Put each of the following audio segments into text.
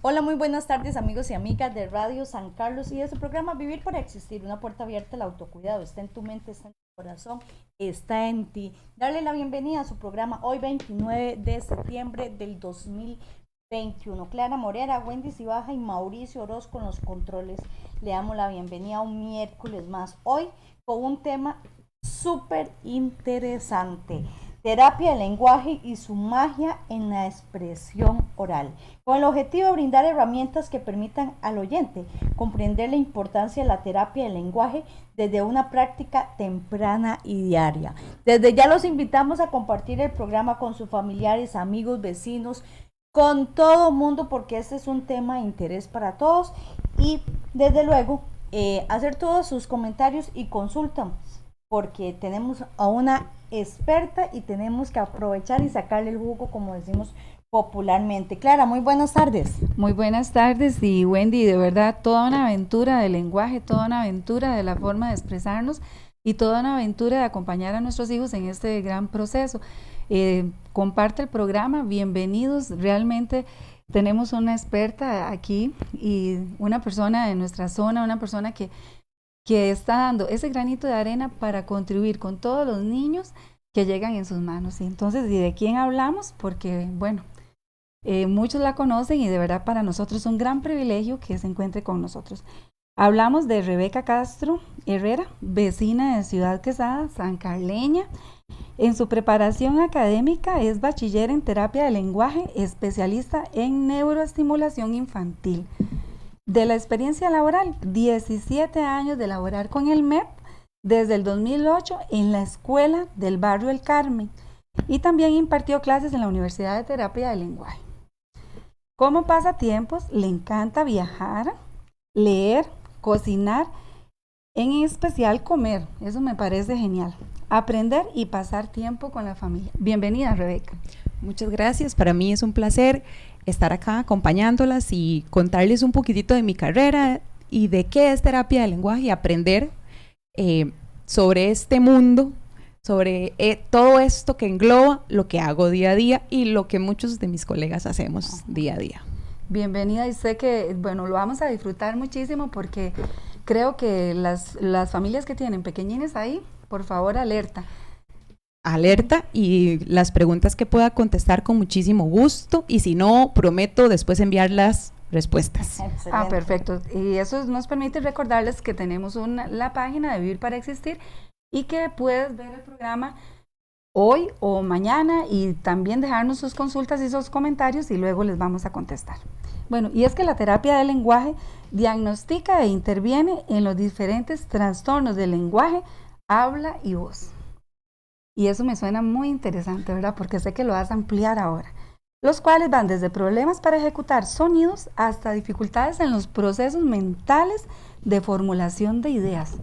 Hola, muy buenas tardes amigos y amigas de Radio San Carlos y de su programa Vivir para Existir, una puerta abierta al autocuidado. Está en tu mente, está en tu corazón, está en ti. Darle la bienvenida a su programa hoy 29 de septiembre del 2021. Clara Morera, Wendy Cibaja y Mauricio Orozco con los controles. Le damos la bienvenida a un miércoles más. Hoy con un tema súper interesante. Terapia del lenguaje y su magia en la expresión oral, con el objetivo de brindar herramientas que permitan al oyente comprender la importancia de la terapia del lenguaje desde una práctica temprana y diaria. Desde ya los invitamos a compartir el programa con sus familiares, amigos, vecinos, con todo el mundo, porque este es un tema de interés para todos y desde luego hacer todos sus comentarios y consultas, porque tenemos a una experta y tenemos que aprovechar y sacarle el jugo, como decimos popularmente. Clara, muy buenas tardes. Muy buenas tardes y Wendy, de verdad, toda una aventura del lenguaje, toda una aventura de la forma de expresarnos y toda una aventura de acompañar a nuestros hijos en este gran proceso. Comparte el programa, bienvenidos, realmente tenemos una experta aquí y una persona de nuestra zona, una persona que está dando ese granito de arena para contribuir con todos los niños que llegan en sus manos. Y entonces, ¿y de quién hablamos? Porque, bueno, muchos la conocen y de verdad para nosotros es un gran privilegio que se encuentre con nosotros. Hablamos de Rebeca Castro Herrera, vecina de Ciudad Quesada, sancarleña. En su preparación académica es bachiller en terapia del lenguaje, especialista en neuroestimulación infantil. De la experiencia laboral, 17 años de laborar con el MEP desde el 2008 en la Escuela del Barrio El Carmen y también impartió clases en la Universidad de Terapia del Lenguaje. Como pasatiempos, le encanta viajar, leer, cocinar, en especial comer, eso me parece genial, aprender y pasar tiempo con la familia. Bienvenida, Rebeca. Muchas gracias, para mí es un placer estar acá acompañándolas y contarles un poquitito de mi carrera y de qué es terapia del lenguaje y aprender sobre este mundo, sobre todo esto que engloba lo que hago día a día y lo que muchos de mis colegas hacemos día a día. Bienvenida y sé que, bueno, lo vamos a disfrutar muchísimo porque creo que las familias que tienen pequeñines ahí, por favor, alerta. Alerta y las preguntas que pueda contestar con muchísimo gusto y si no, prometo después enviar las respuestas. Excelente. Perfecto. Y eso nos permite recordarles que tenemos la página de Vivir para Existir y que puedes ver el programa hoy o mañana y también dejarnos sus consultas y sus comentarios y luego les vamos a contestar. Bueno, y es que la terapia del lenguaje diagnostica e interviene en los diferentes trastornos del lenguaje, habla y voz. Y eso me suena muy interesante, ¿verdad? Porque sé que lo vas a ampliar ahora. Los cuales van desde problemas para ejecutar sonidos hasta dificultades en los procesos mentales de formulación de ideas.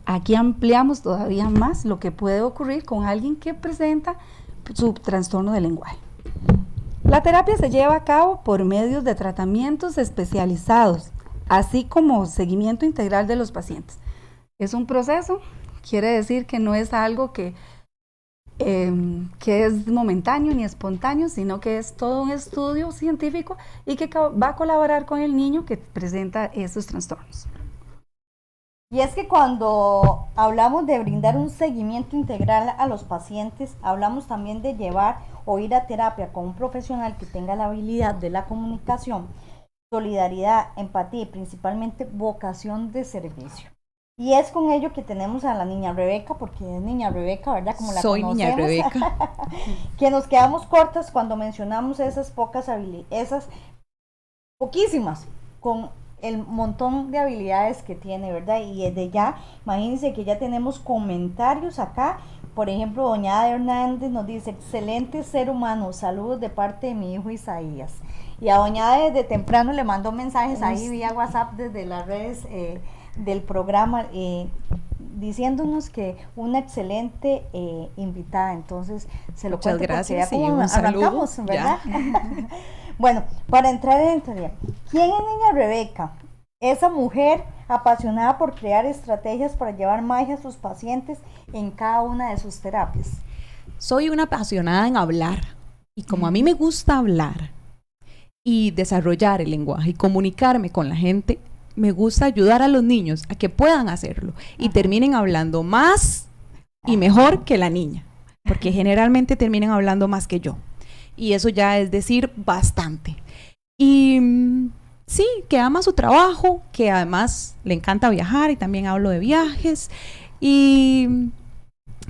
Aquí ampliamos todavía más lo que puede ocurrir con alguien que presenta su trastorno del lenguaje. La terapia se lleva a cabo por medios de tratamientos especializados, así como seguimiento integral de los pacientes. Es un proceso, quiere decir que no es algo que es momentáneo ni espontáneo, sino que es todo un estudio científico y que va a colaborar con el niño que presenta estos trastornos. Y es que cuando hablamos de brindar un seguimiento integral a los pacientes, hablamos también de llevar o ir a terapia con un profesional que tenga la habilidad de la comunicación, solidaridad, empatía y principalmente vocación de servicio. Y es con ello que tenemos a la niña Rebeca, porque es niña Rebeca, ¿verdad? Como la Soy conocemos. niña Rebeca. Que nos quedamos cortas cuando mencionamos esas pocas habilidades, esas poquísimas, con el montón de habilidades que tiene, ¿verdad? Y desde ya, imagínense que ya tenemos comentarios acá. Por ejemplo, doña Ada Hernández nos dice: excelente ser humano, saludos de parte de mi hijo Isaías. Y a doña Ada desde temprano le mandó mensajes ahí vía WhatsApp desde las redes del programa, diciéndonos que una excelente invitada. Entonces se lo cuento. Muchas gracias porque ya como y un arrancamos, saludo, ¿verdad? Bueno, para entrar en materia, ¿quién es niña Rebeca? Esa mujer apasionada por crear estrategias para llevar magia a sus pacientes en cada una de sus terapias. Soy una apasionada en hablar y como a mí me gusta hablar y desarrollar el lenguaje y comunicarme con la gente, me gusta ayudar a los niños a que puedan hacerlo y terminen hablando más y mejor que la niña, porque generalmente terminan hablando más que yo. Y eso ya es decir bastante. Y sí, que ama su trabajo, que además le encanta viajar y también hablo de viajes y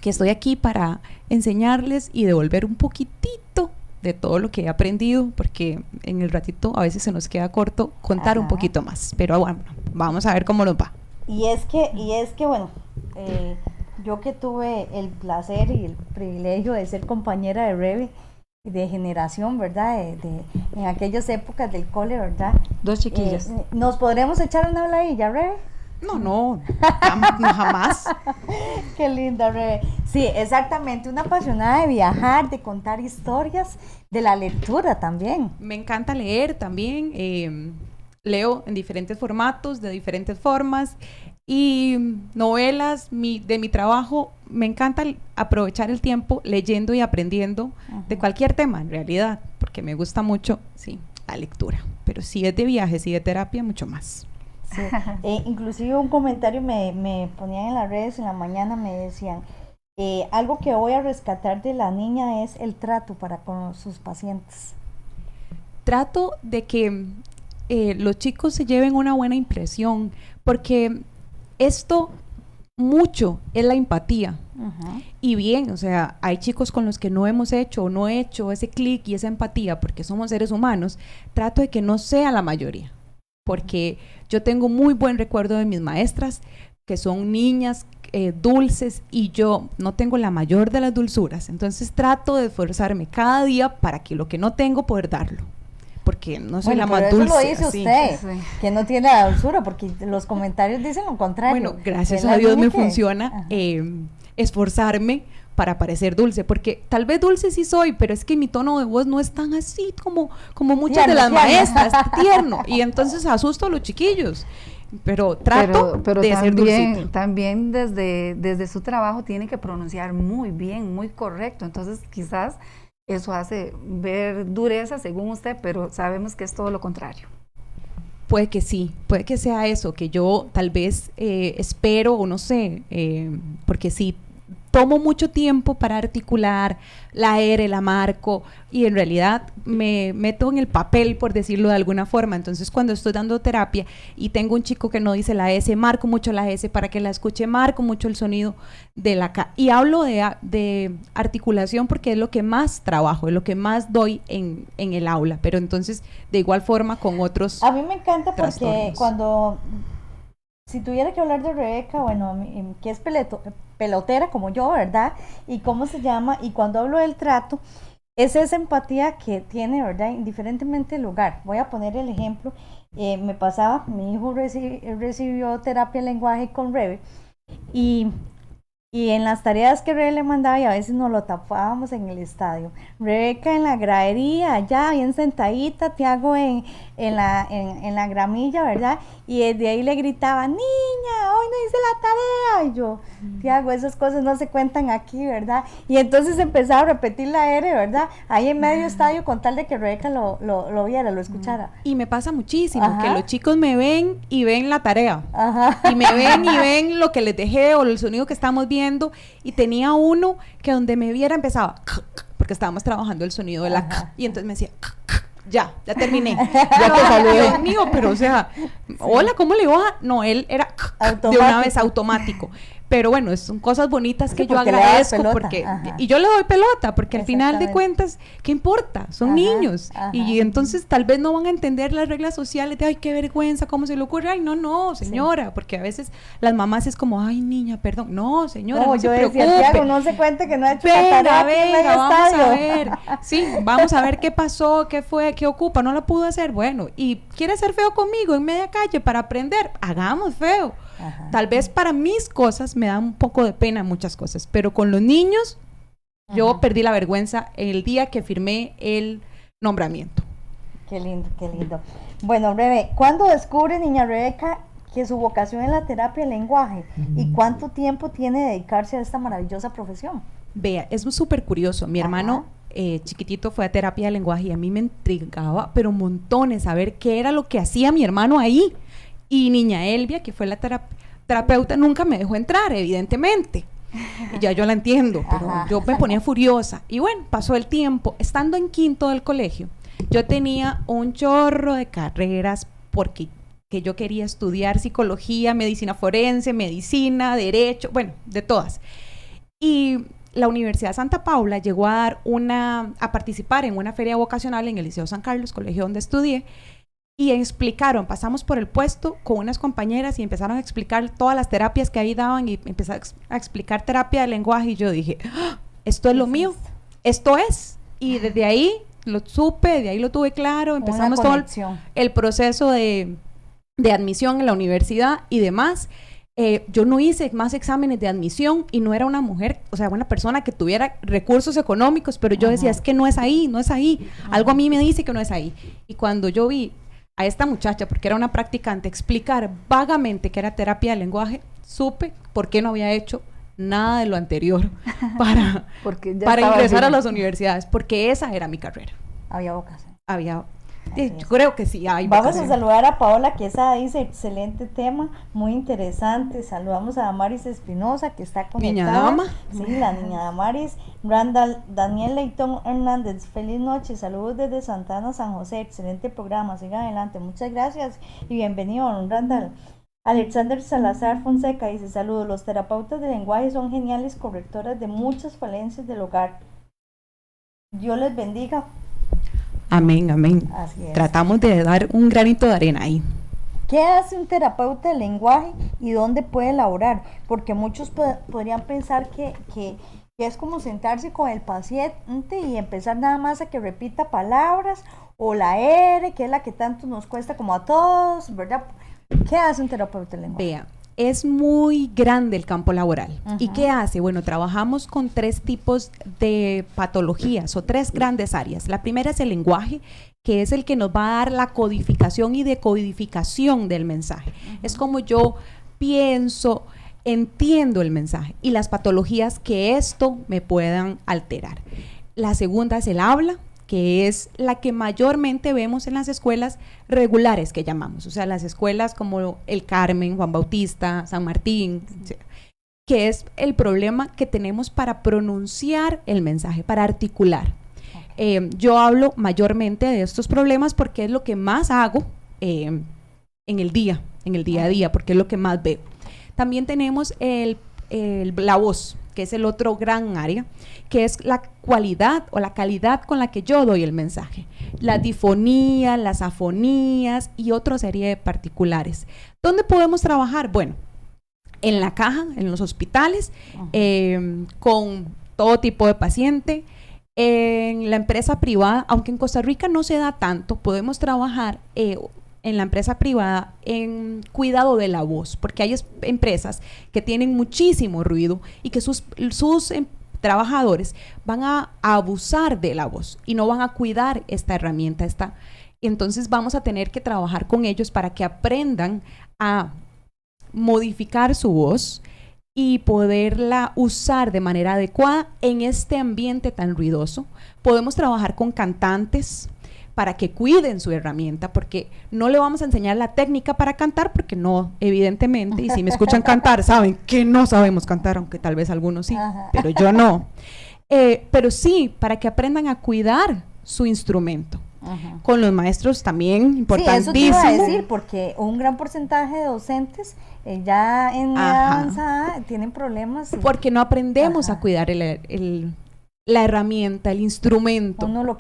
que estoy aquí para enseñarles y devolver un poquitito de todo lo que he aprendido, porque en el ratito a veces se nos queda corto contar un poquito más, pero bueno, vamos a ver cómo nos va. Y es que bueno, yo que tuve el placer y el privilegio de ser compañera de Rebe, de generación, ¿verdad? En aquellas épocas del cole, ¿verdad? Dos chiquillas. ¿Nos podremos echar una habladilla, Rebe? No, jamás. Qué linda, Rebe. Sí, exactamente, una apasionada de viajar, de contar historias, de la lectura también. Me encanta leer también, leo en diferentes formatos, de diferentes formas, y novelas de mi trabajo. Me encanta aprovechar el tiempo leyendo y aprendiendo de cualquier tema, en realidad, porque me gusta mucho, sí, la lectura. Pero si es de viajes y de terapia, mucho más. Sí. Inclusive un comentario me ponían en las redes en la mañana, me decían, algo que voy a rescatar de la niña es el trato para con sus pacientes. Trato de que los chicos se lleven una buena impresión, porque esto mucho es la empatía. Y bien, o sea, hay chicos con los que no hemos hecho o no he hecho ese clic y esa empatía porque somos seres humanos. Trato de que no sea la mayoría, porque yo tengo muy buen recuerdo de mis maestras, que son niñas dulces, y yo no tengo la mayor de las dulzuras. Entonces trato de esforzarme cada día para que lo que no tengo, poder darlo, porque no soy la más dulce. Eso lo dice así. usted, Sí. Que no tiene la dulzura, porque los comentarios dicen lo contrario. Bueno, gracias a Dios me funciona esforzarme para parecer dulce, porque tal vez dulce sí soy, pero es que mi tono de voz no es tan así como muchas de las maestras, tierno, y entonces asusto a los chiquillos, pero trato pero de ser dulcita. también desde su trabajo tiene que pronunciar muy bien, muy correcto, entonces quizás eso hace ver dureza según usted, pero sabemos que es todo lo contrario. Puede que sí, puede que sea eso, que yo tal vez espero, o no sé, porque sí, tomo mucho tiempo para articular, la R, la marco, y en realidad me meto en el papel, por decirlo de alguna forma. Entonces, cuando estoy dando terapia y tengo un chico que no dice la S, marco mucho la S para que la escuche, marco mucho el sonido de la K, y hablo de articulación porque es lo que más trabajo, es lo que más doy en el aula, pero entonces, de igual forma con otros A mí me encanta porque trastornos. cuando, si tuviera que hablar de Rebeca, bueno, que es pelotera como yo, ¿verdad? Y cómo se llama, y cuando hablo del trato, es esa empatía que tiene, ¿verdad? Indiferentemente del lugar. Voy a poner el ejemplo, me pasaba, mi hijo recibió terapia de lenguaje con Rebe, y en las tareas que Rebe le mandaba, y a veces nos lo tapábamos en el estadio, Rebeca en la gradería, allá bien sentadita, Tiago en la gramilla, ¿verdad? Y desde ahí le gritaba, niña, hoy no hice la tarea. Y yo, Tiago, esas cosas no se cuentan aquí, ¿verdad? Y entonces empezaba a repetir la R, ¿verdad? Ahí en medio estadio, con tal de que Rebeca lo viera, lo escuchara. Y me pasa muchísimo, Ajá. que los chicos me ven y ven la tarea. Ajá. Y me ven y ven lo que les dejé o el sonido que estamos viendo. Y tenía uno que donde me viera empezaba, porque estábamos trabajando el sonido de la K. Y entonces me decía, ya terminé. Ya te saludé. Dios mío, pero o sea, hola, ¿cómo le va? No, él era de una vez automático. Pero bueno, son cosas bonitas que Sí, yo porque le das agradezco, pelota. porque Ajá. y yo le doy pelota, porque al final de Exactamente. cuentas, ¿qué importa? Son Ajá, niños. ajá. Y entonces tal vez no van a entender las reglas sociales de, ay, qué vergüenza, ¿cómo se le ocurre? Ay, no, señora, porque a veces las mamás es como, ay, niña, perdón. No, señora, no se yo preocupe. decía, Tiago, no se cuente que no ha hecho la tarea aquí en medio Vamos a estadio. ver. Sí, vamos a ver qué pasó, qué fue, qué ocupa, no la pudo hacer. Bueno, y quiere ser feo conmigo en media calle para aprender, hagamos feo. Ajá. Tal vez para mis cosas me da un poco de pena muchas cosas, pero con los niños yo Ajá. perdí la vergüenza el día que firmé el nombramiento. Qué lindo, qué lindo. Bueno, Rebe, ¿cuándo descubre niña Rebeca que su vocación es la terapia del lenguaje? ¿Y cuánto tiempo tiene de dedicarse a esta maravillosa profesión? Vea, es súper curioso. Mi Ajá. hermano chiquitito fue a terapia de lenguaje y a mí me intrigaba, pero montones, saber qué era lo que hacía mi hermano ahí. Y niña Elvia, que fue la terapeuta, nunca me dejó entrar, evidentemente. Ya yo la entiendo, pero yo me ponía furiosa. Y bueno, pasó el tiempo. Estando en quinto del colegio, yo tenía un chorro de carreras porque que yo quería estudiar psicología, medicina forense, medicina, derecho, bueno, de todas. Y la Universidad de Santa Paula llegó a participar en una feria vocacional en el Liceo San Carlos, colegio donde estudié, y explicaron, pasamos por el puesto con unas compañeras y empezaron a explicar todas las terapias que ahí daban y empezaron a explicar terapia de lenguaje y yo dije, ¡ah! Esto es lo mío, esto es. Y desde ahí lo supe, de ahí lo tuve claro, empezamos todo el proceso de admisión en la universidad y demás. Yo no hice más exámenes de admisión y no era una mujer, o sea, una persona que tuviera recursos económicos, pero yo decía, es que no es ahí, no es ahí. Algo a mí me dice que no es ahí. Y cuando yo vi a esta muchacha, porque era una practicante, explicar vagamente que era terapia de lenguaje, supe por qué no había hecho nada de lo anterior para ingresar a las universidades, porque esa era mi carrera. Había vocación. Yo creo que sí hay Vamos vocación. a saludar a Paola, que esa dice, excelente tema, muy interesante. Saludamos a Damaris Espinosa, que está conectada. Niña Dama. Sí, la niña Damaris. Randall, Daniel Leitón Hernández, feliz noche, saludos desde Santana, San José, excelente programa, sigan adelante, muchas gracias y bienvenido, don Randall. Alexander Salazar Fonseca dice, saludos, los terapeutas de lenguaje son geniales correctoras de muchas falencias del hogar. Dios les bendiga. Amén, amén. Así es. Tratamos de dar un granito de arena ahí. ¿Qué hace un terapeuta de lenguaje y dónde puede laborar? Porque muchos podrían pensar que es como sentarse con el paciente y empezar nada más a que repita palabras o la R, que es la que tanto nos cuesta como a todos, ¿verdad? ¿Qué hace un terapeuta de lenguaje? Vea, es muy grande el campo laboral. ¿Y qué hace? Bueno, trabajamos con 3 tipos de patologías o 3 grandes áreas. La primera es el lenguaje, que es el que nos va a dar la codificación y decodificación del mensaje. Es como yo pienso, entiendo el mensaje y las patologías que esto me puedan alterar. La segunda es el habla, que es la que mayormente vemos en las escuelas regulares que llamamos, o sea, las escuelas como el Carmen, Juan Bautista, San Martín, que es el problema que tenemos para pronunciar el mensaje, para articular. Yo hablo mayormente de estos problemas porque es lo que más hago en el día a día, porque es lo que más veo. También tenemos la voz, que es el otro gran área, que es la cualidad o la calidad con la que yo doy el mensaje. La difonía, las afonías y otra serie de particulares. ¿Dónde podemos trabajar? Bueno, en la caja, en los hospitales, con todo tipo de paciente. En la empresa privada, aunque en Costa Rica no se da tanto, podemos trabajar en la empresa privada en cuidado de la voz, porque hay empresas que tienen muchísimo ruido y que sus trabajadores van a abusar de la voz y no van a cuidar esta herramienta. Entonces vamos a tener que trabajar con ellos para que aprendan a modificar su voz y poderla usar de manera adecuada en este ambiente tan ruidoso. Podemos trabajar con cantantes para que cuiden su herramienta, porque no le vamos a enseñar la técnica para cantar, porque no, evidentemente, y si me escuchan cantar, saben que no sabemos cantar, aunque tal vez algunos sí, pero yo no. Pero sí, para que aprendan a cuidar su instrumento. Con los maestros también, importantísimo. Sí, eso te iba a decir, porque un gran porcentaje de docentes ya en edad avanzada tienen problemas. Porque no aprendemos a cuidar la herramienta, el instrumento. Uno lo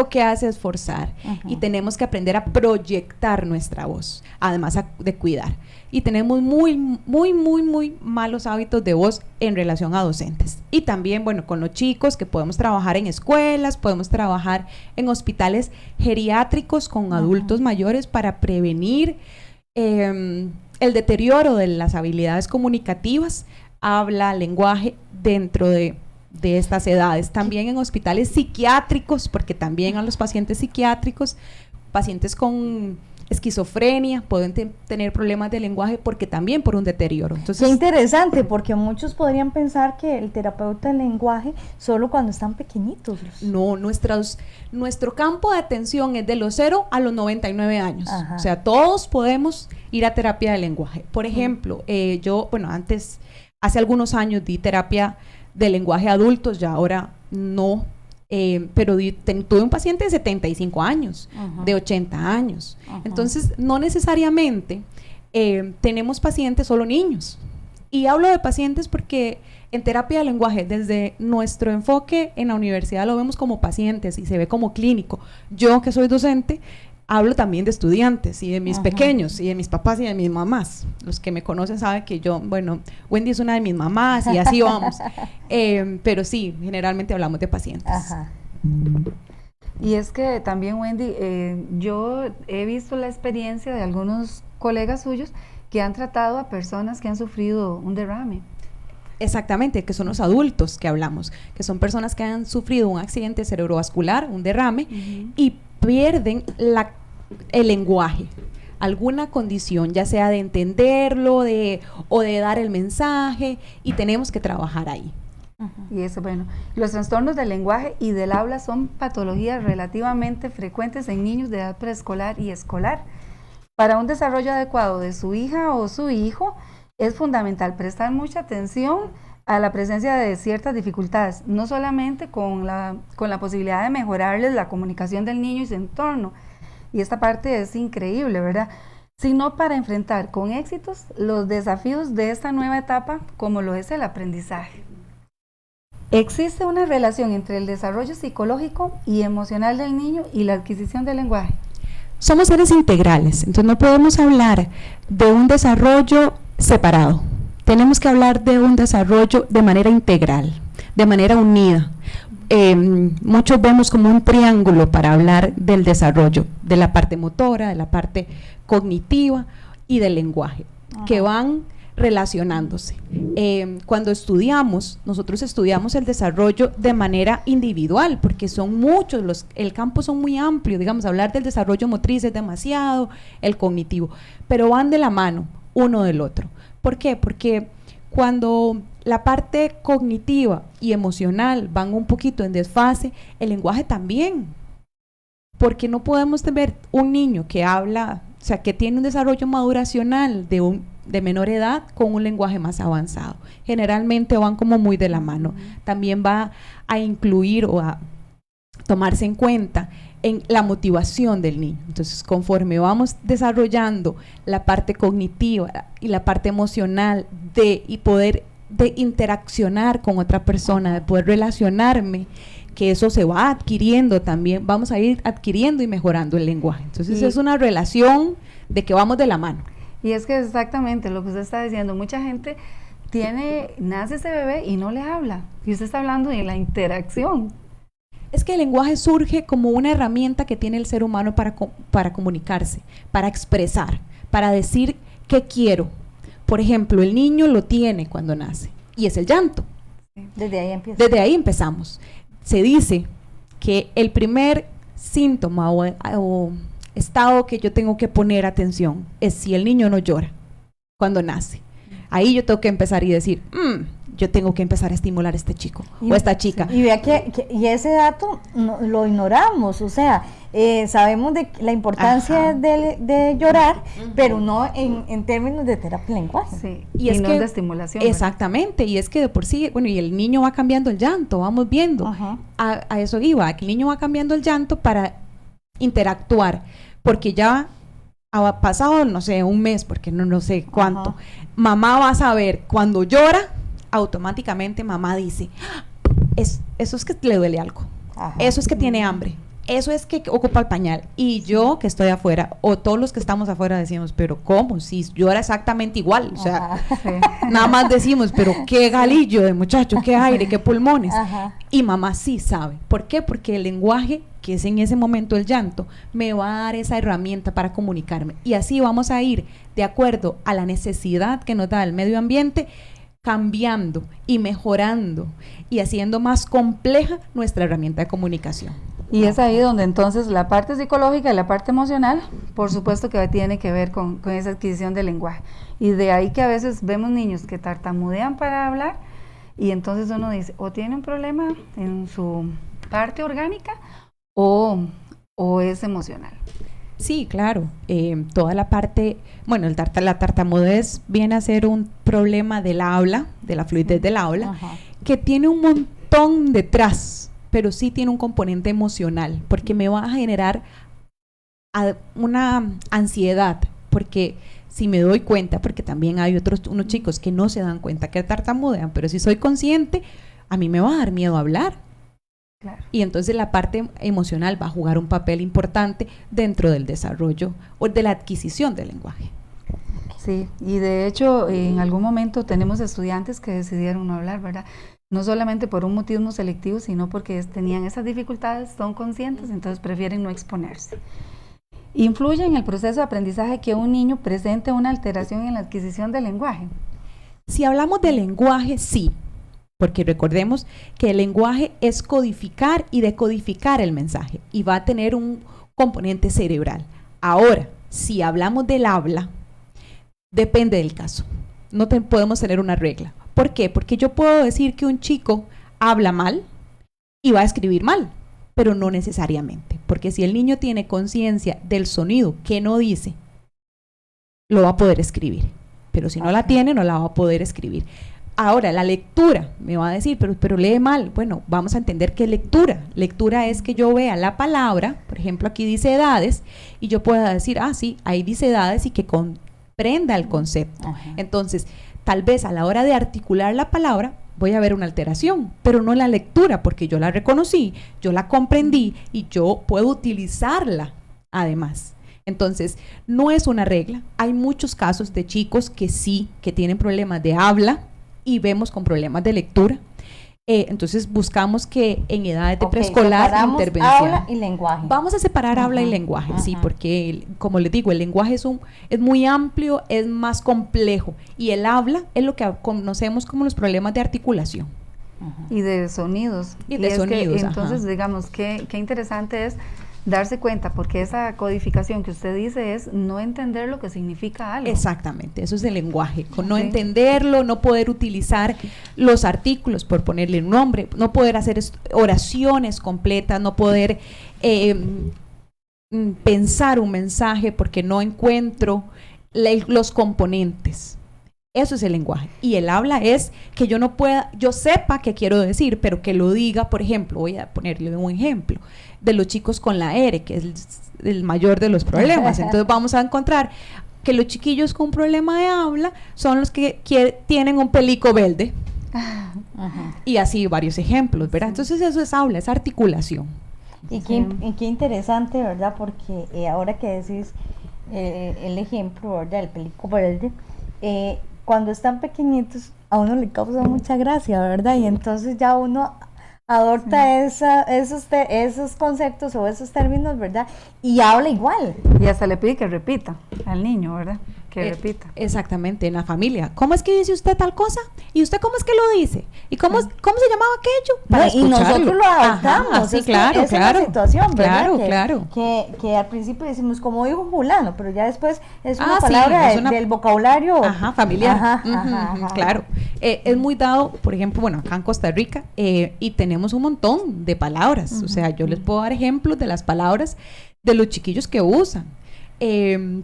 que hace es forzar. Y tenemos que aprender a proyectar nuestra voz, además de cuidar. Y tenemos muy malos hábitos de voz en relación a docentes. Y también, bueno, con los chicos, que podemos trabajar en escuelas, podemos trabajar en hospitales geriátricos con adultos mayores para prevenir el deterioro de las habilidades comunicativas, habla, lenguaje, dentro de estas edades. También en hospitales psiquiátricos, porque también a los pacientes psiquiátricos, pacientes con esquizofrenia, pueden tener problemas de lenguaje porque también por un deterioro. Entonces, qué interesante, porque muchos podrían pensar que el terapeuta del lenguaje solo cuando están pequeñitos. No, nuestro campo de atención es de los 0 a los 99 años. Ajá. O sea, todos podemos ir a terapia de lenguaje. Por ejemplo, yo, hace algunos años di terapia de lenguaje a adultos, ya ahora no. Pero tuve un paciente de 75 años, Ajá. de 80 años. Ajá. Entonces, no necesariamente tenemos pacientes solo niños. Y hablo de pacientes porque en terapia de lenguaje, desde nuestro enfoque en la universidad lo vemos como pacientes y se ve como clínico. Yo, que soy docente, hablo también de estudiantes y de mis Ajá. pequeños y de mis papás y de mis mamás. Los que me conocen saben que yo, Wendy es una de mis mamás y así vamos. Pero sí, generalmente hablamos de pacientes. Ajá. Y es que también, Wendy, yo he visto la experiencia de algunos colegas suyos que han tratado a personas que han sufrido un derrame. Exactamente, que son los adultos que hablamos, que son personas que han sufrido un accidente cerebrovascular, un derrame, y pierden el lenguaje, alguna condición, ya sea de entenderlo o de dar el mensaje, y tenemos que trabajar ahí. Y eso, bueno, los trastornos del lenguaje y del habla son patologías relativamente frecuentes en niños de edad preescolar y escolar. Para un desarrollo adecuado de su hija o su hijo, es fundamental prestar mucha atención a la presencia de ciertas dificultades, no solamente con la posibilidad de mejorarles la comunicación del niño y su entorno, y esta parte es increíble, ¿verdad?, sino para enfrentar con éxitos los desafíos de esta nueva etapa, como lo es el aprendizaje. ¿Existe una relación entre el desarrollo psicológico y emocional del niño y la adquisición del lenguaje? Somos seres integrales, entonces no podemos hablar de un desarrollo separado. Tenemos que hablar de un desarrollo de manera integral, de manera unida. Muchos vemos como un triángulo para hablar del desarrollo, de la parte motora, de la parte cognitiva y del lenguaje, que van relacionándose. Cuando nosotros estudiamos el desarrollo de manera individual, porque son muchos, el campo son muy amplio, digamos, hablar del desarrollo motriz es demasiado, el cognitivo, pero van de la mano uno del otro. ¿Por qué? Porque cuando la parte cognitiva y emocional van un poquito en desfase, el lenguaje también, porque no podemos ver un niño que habla, o sea, que tiene un desarrollo maduracional de menor edad con un lenguaje más avanzado. Generalmente van como muy de la mano. También va a incluir o a tomarse en cuenta en la motivación del niño. Entonces, conforme vamos desarrollando la parte cognitiva y la parte emocional y poder de interaccionar con otra persona, de poder relacionarme, que eso se va adquiriendo también, vamos a ir adquiriendo y mejorando el lenguaje. Entonces, es una relación de que vamos de la mano. Y es que exactamente lo que usted está diciendo, mucha gente nace ese bebé y no le habla, y usted está hablando de la interacción. Es que el lenguaje surge como una herramienta que tiene el ser humano para comunicarse, para expresar, para decir qué quiero. Por ejemplo, el niño lo tiene cuando nace, y es el llanto. Desde ahí empieza. Desde ahí empezamos. Se dice que el primer síntoma o estado que yo tengo que poner atención es si el niño no llora cuando nace. Ahí yo tengo que empezar y decir, yo tengo que empezar a estimular a este chico o a esta chica. Y vea y ese dato lo ignoramos, o sea, sabemos de la importancia de llorar, pero no en términos de terapia de lenguaje. Sí, y es no que, de estimulación. Exactamente, ¿verdad? Y es que de por sí, y el niño va cambiando el llanto, vamos viendo. A eso iba, que el niño va cambiando el llanto para interactuar, porque ya ha pasado, no sé, un mes, porque no sé cuánto. Mamá va a saber, cuando llora, automáticamente mamá dice, eso es que le duele algo, eso es que tiene hambre, eso es que ocupa el pañal. Y yo que estoy afuera, o todos los que estamos afuera decimos, pero ¿cómo? Si llora exactamente igual, o sea, nada más decimos, pero qué galillo de muchacho, qué aire, qué pulmones. Y mamá sí sabe. ¿Por qué? Porque el lenguaje, que es en ese momento el llanto, me va a dar esa herramienta para comunicarme. Y así vamos a ir de acuerdo a la necesidad que nos da el medio ambiente, cambiando y mejorando y haciendo más compleja nuestra herramienta de comunicación. Y es ahí donde entonces la parte psicológica y la parte emocional, por supuesto que tiene que ver con esa adquisición del lenguaje. Y de ahí que a veces vemos niños que tartamudean para hablar y entonces uno dice, o tiene un problema en su parte orgánica o es emocional. Sí, claro. Toda la parte, bueno, la tartamudez viene a ser un problema del habla, de la fluidez del habla, Ajá. que tiene un montón detrás, pero sí tiene un componente emocional, porque me va a generar una ansiedad, porque si me doy cuenta, porque también hay unos chicos que no se dan cuenta que tartamudean, pero si soy consciente, a mí me va a dar miedo hablar. Claro. Y entonces la parte emocional va a jugar un papel importante dentro del desarrollo o de la adquisición del lenguaje. Sí, y de hecho en algún momento tenemos estudiantes que decidieron no hablar, ¿verdad? No solamente por un motivo selectivo, sino porque tenían esas dificultades, son conscientes, entonces prefieren no exponerse. ¿Influye en el proceso de aprendizaje que un niño presente una alteración en la adquisición del lenguaje? Si hablamos de lenguaje, sí, porque recordemos que el lenguaje es codificar y decodificar el mensaje y va a tener un componente cerebral. Ahora, si hablamos del habla, depende del caso. No podemos tener una regla. ¿Por qué? Porque yo puedo decir que un chico habla mal y va a escribir mal, pero no necesariamente, porque si el niño tiene conciencia del sonido que no dice, lo va a poder escribir, pero si no la tiene, no la va a poder escribir. Ahora, la lectura, me va a decir, pero lee mal. Bueno, vamos a entender qué es lectura. Lectura es que yo vea la palabra, por ejemplo, aquí dice edades, y yo pueda decir, sí, ahí dice edades y que comprenda el concepto. Ajá. Entonces, tal vez a la hora de articular la palabra, voy a ver una alteración, pero no en la lectura, porque yo la reconocí, yo la comprendí y yo puedo utilizarla además. Entonces, no es una regla. Hay muchos casos de chicos que sí, que tienen problemas de habla y vemos con problemas de lectura. Entonces, buscamos que en edades de preescolar, intervención. Habla y lenguaje. Vamos a separar habla y lenguaje, sí, porque, como les digo, el lenguaje es muy amplio, es más complejo, y el habla es lo que conocemos como los problemas de articulación. Y de sonidos. Y de sonidos, entonces, digamos, qué interesante es darse cuenta, porque esa codificación que usted dice es no entender lo que significa algo. Exactamente, eso es el lenguaje, con no entenderlo, no poder utilizar los artículos por ponerle un nombre, no poder hacer oraciones completas, no poder pensar un mensaje porque no encuentro los componentes. Eso es el lenguaje. Y el habla es que yo sepa qué quiero decir, pero que lo diga. Por ejemplo, voy a ponerle un ejemplo de los chicos con la R, que es el mayor de los problemas. Entonces vamos a encontrar que los chiquillos con problema de habla son los que tienen un pelico verde. Y así varios ejemplos, ¿verdad? Entonces eso es habla, es articulación. Y qué interesante, ¿verdad? Porque ahora que decís el ejemplo, ¿verdad? El pelico verde, cuando están pequeñitos a uno le causa mucha gracia, ¿verdad? Y entonces ya uno adopta esos conceptos o esos términos, ¿verdad? Y habla igual. Y hasta le pide que repita al niño, ¿verdad? Que repita. Exactamente, en la familia. ¿Cómo es que dice usted tal cosa? ¿Y usted cómo es que lo dice? ¿Y cómo se llamaba aquello? Para y nosotros lo adoptamos. Sí, claro, es claro. una situación, ¿verdad? Claro. Que al principio decimos, como dijo fulano, pero ya después es una palabra del vocabulario. Familiar. Claro. Es muy dado, por ejemplo, bueno, acá en Costa Rica, y tenemos un montón de palabras. O sea, yo les puedo dar ejemplos de las palabras de los chiquillos que usan.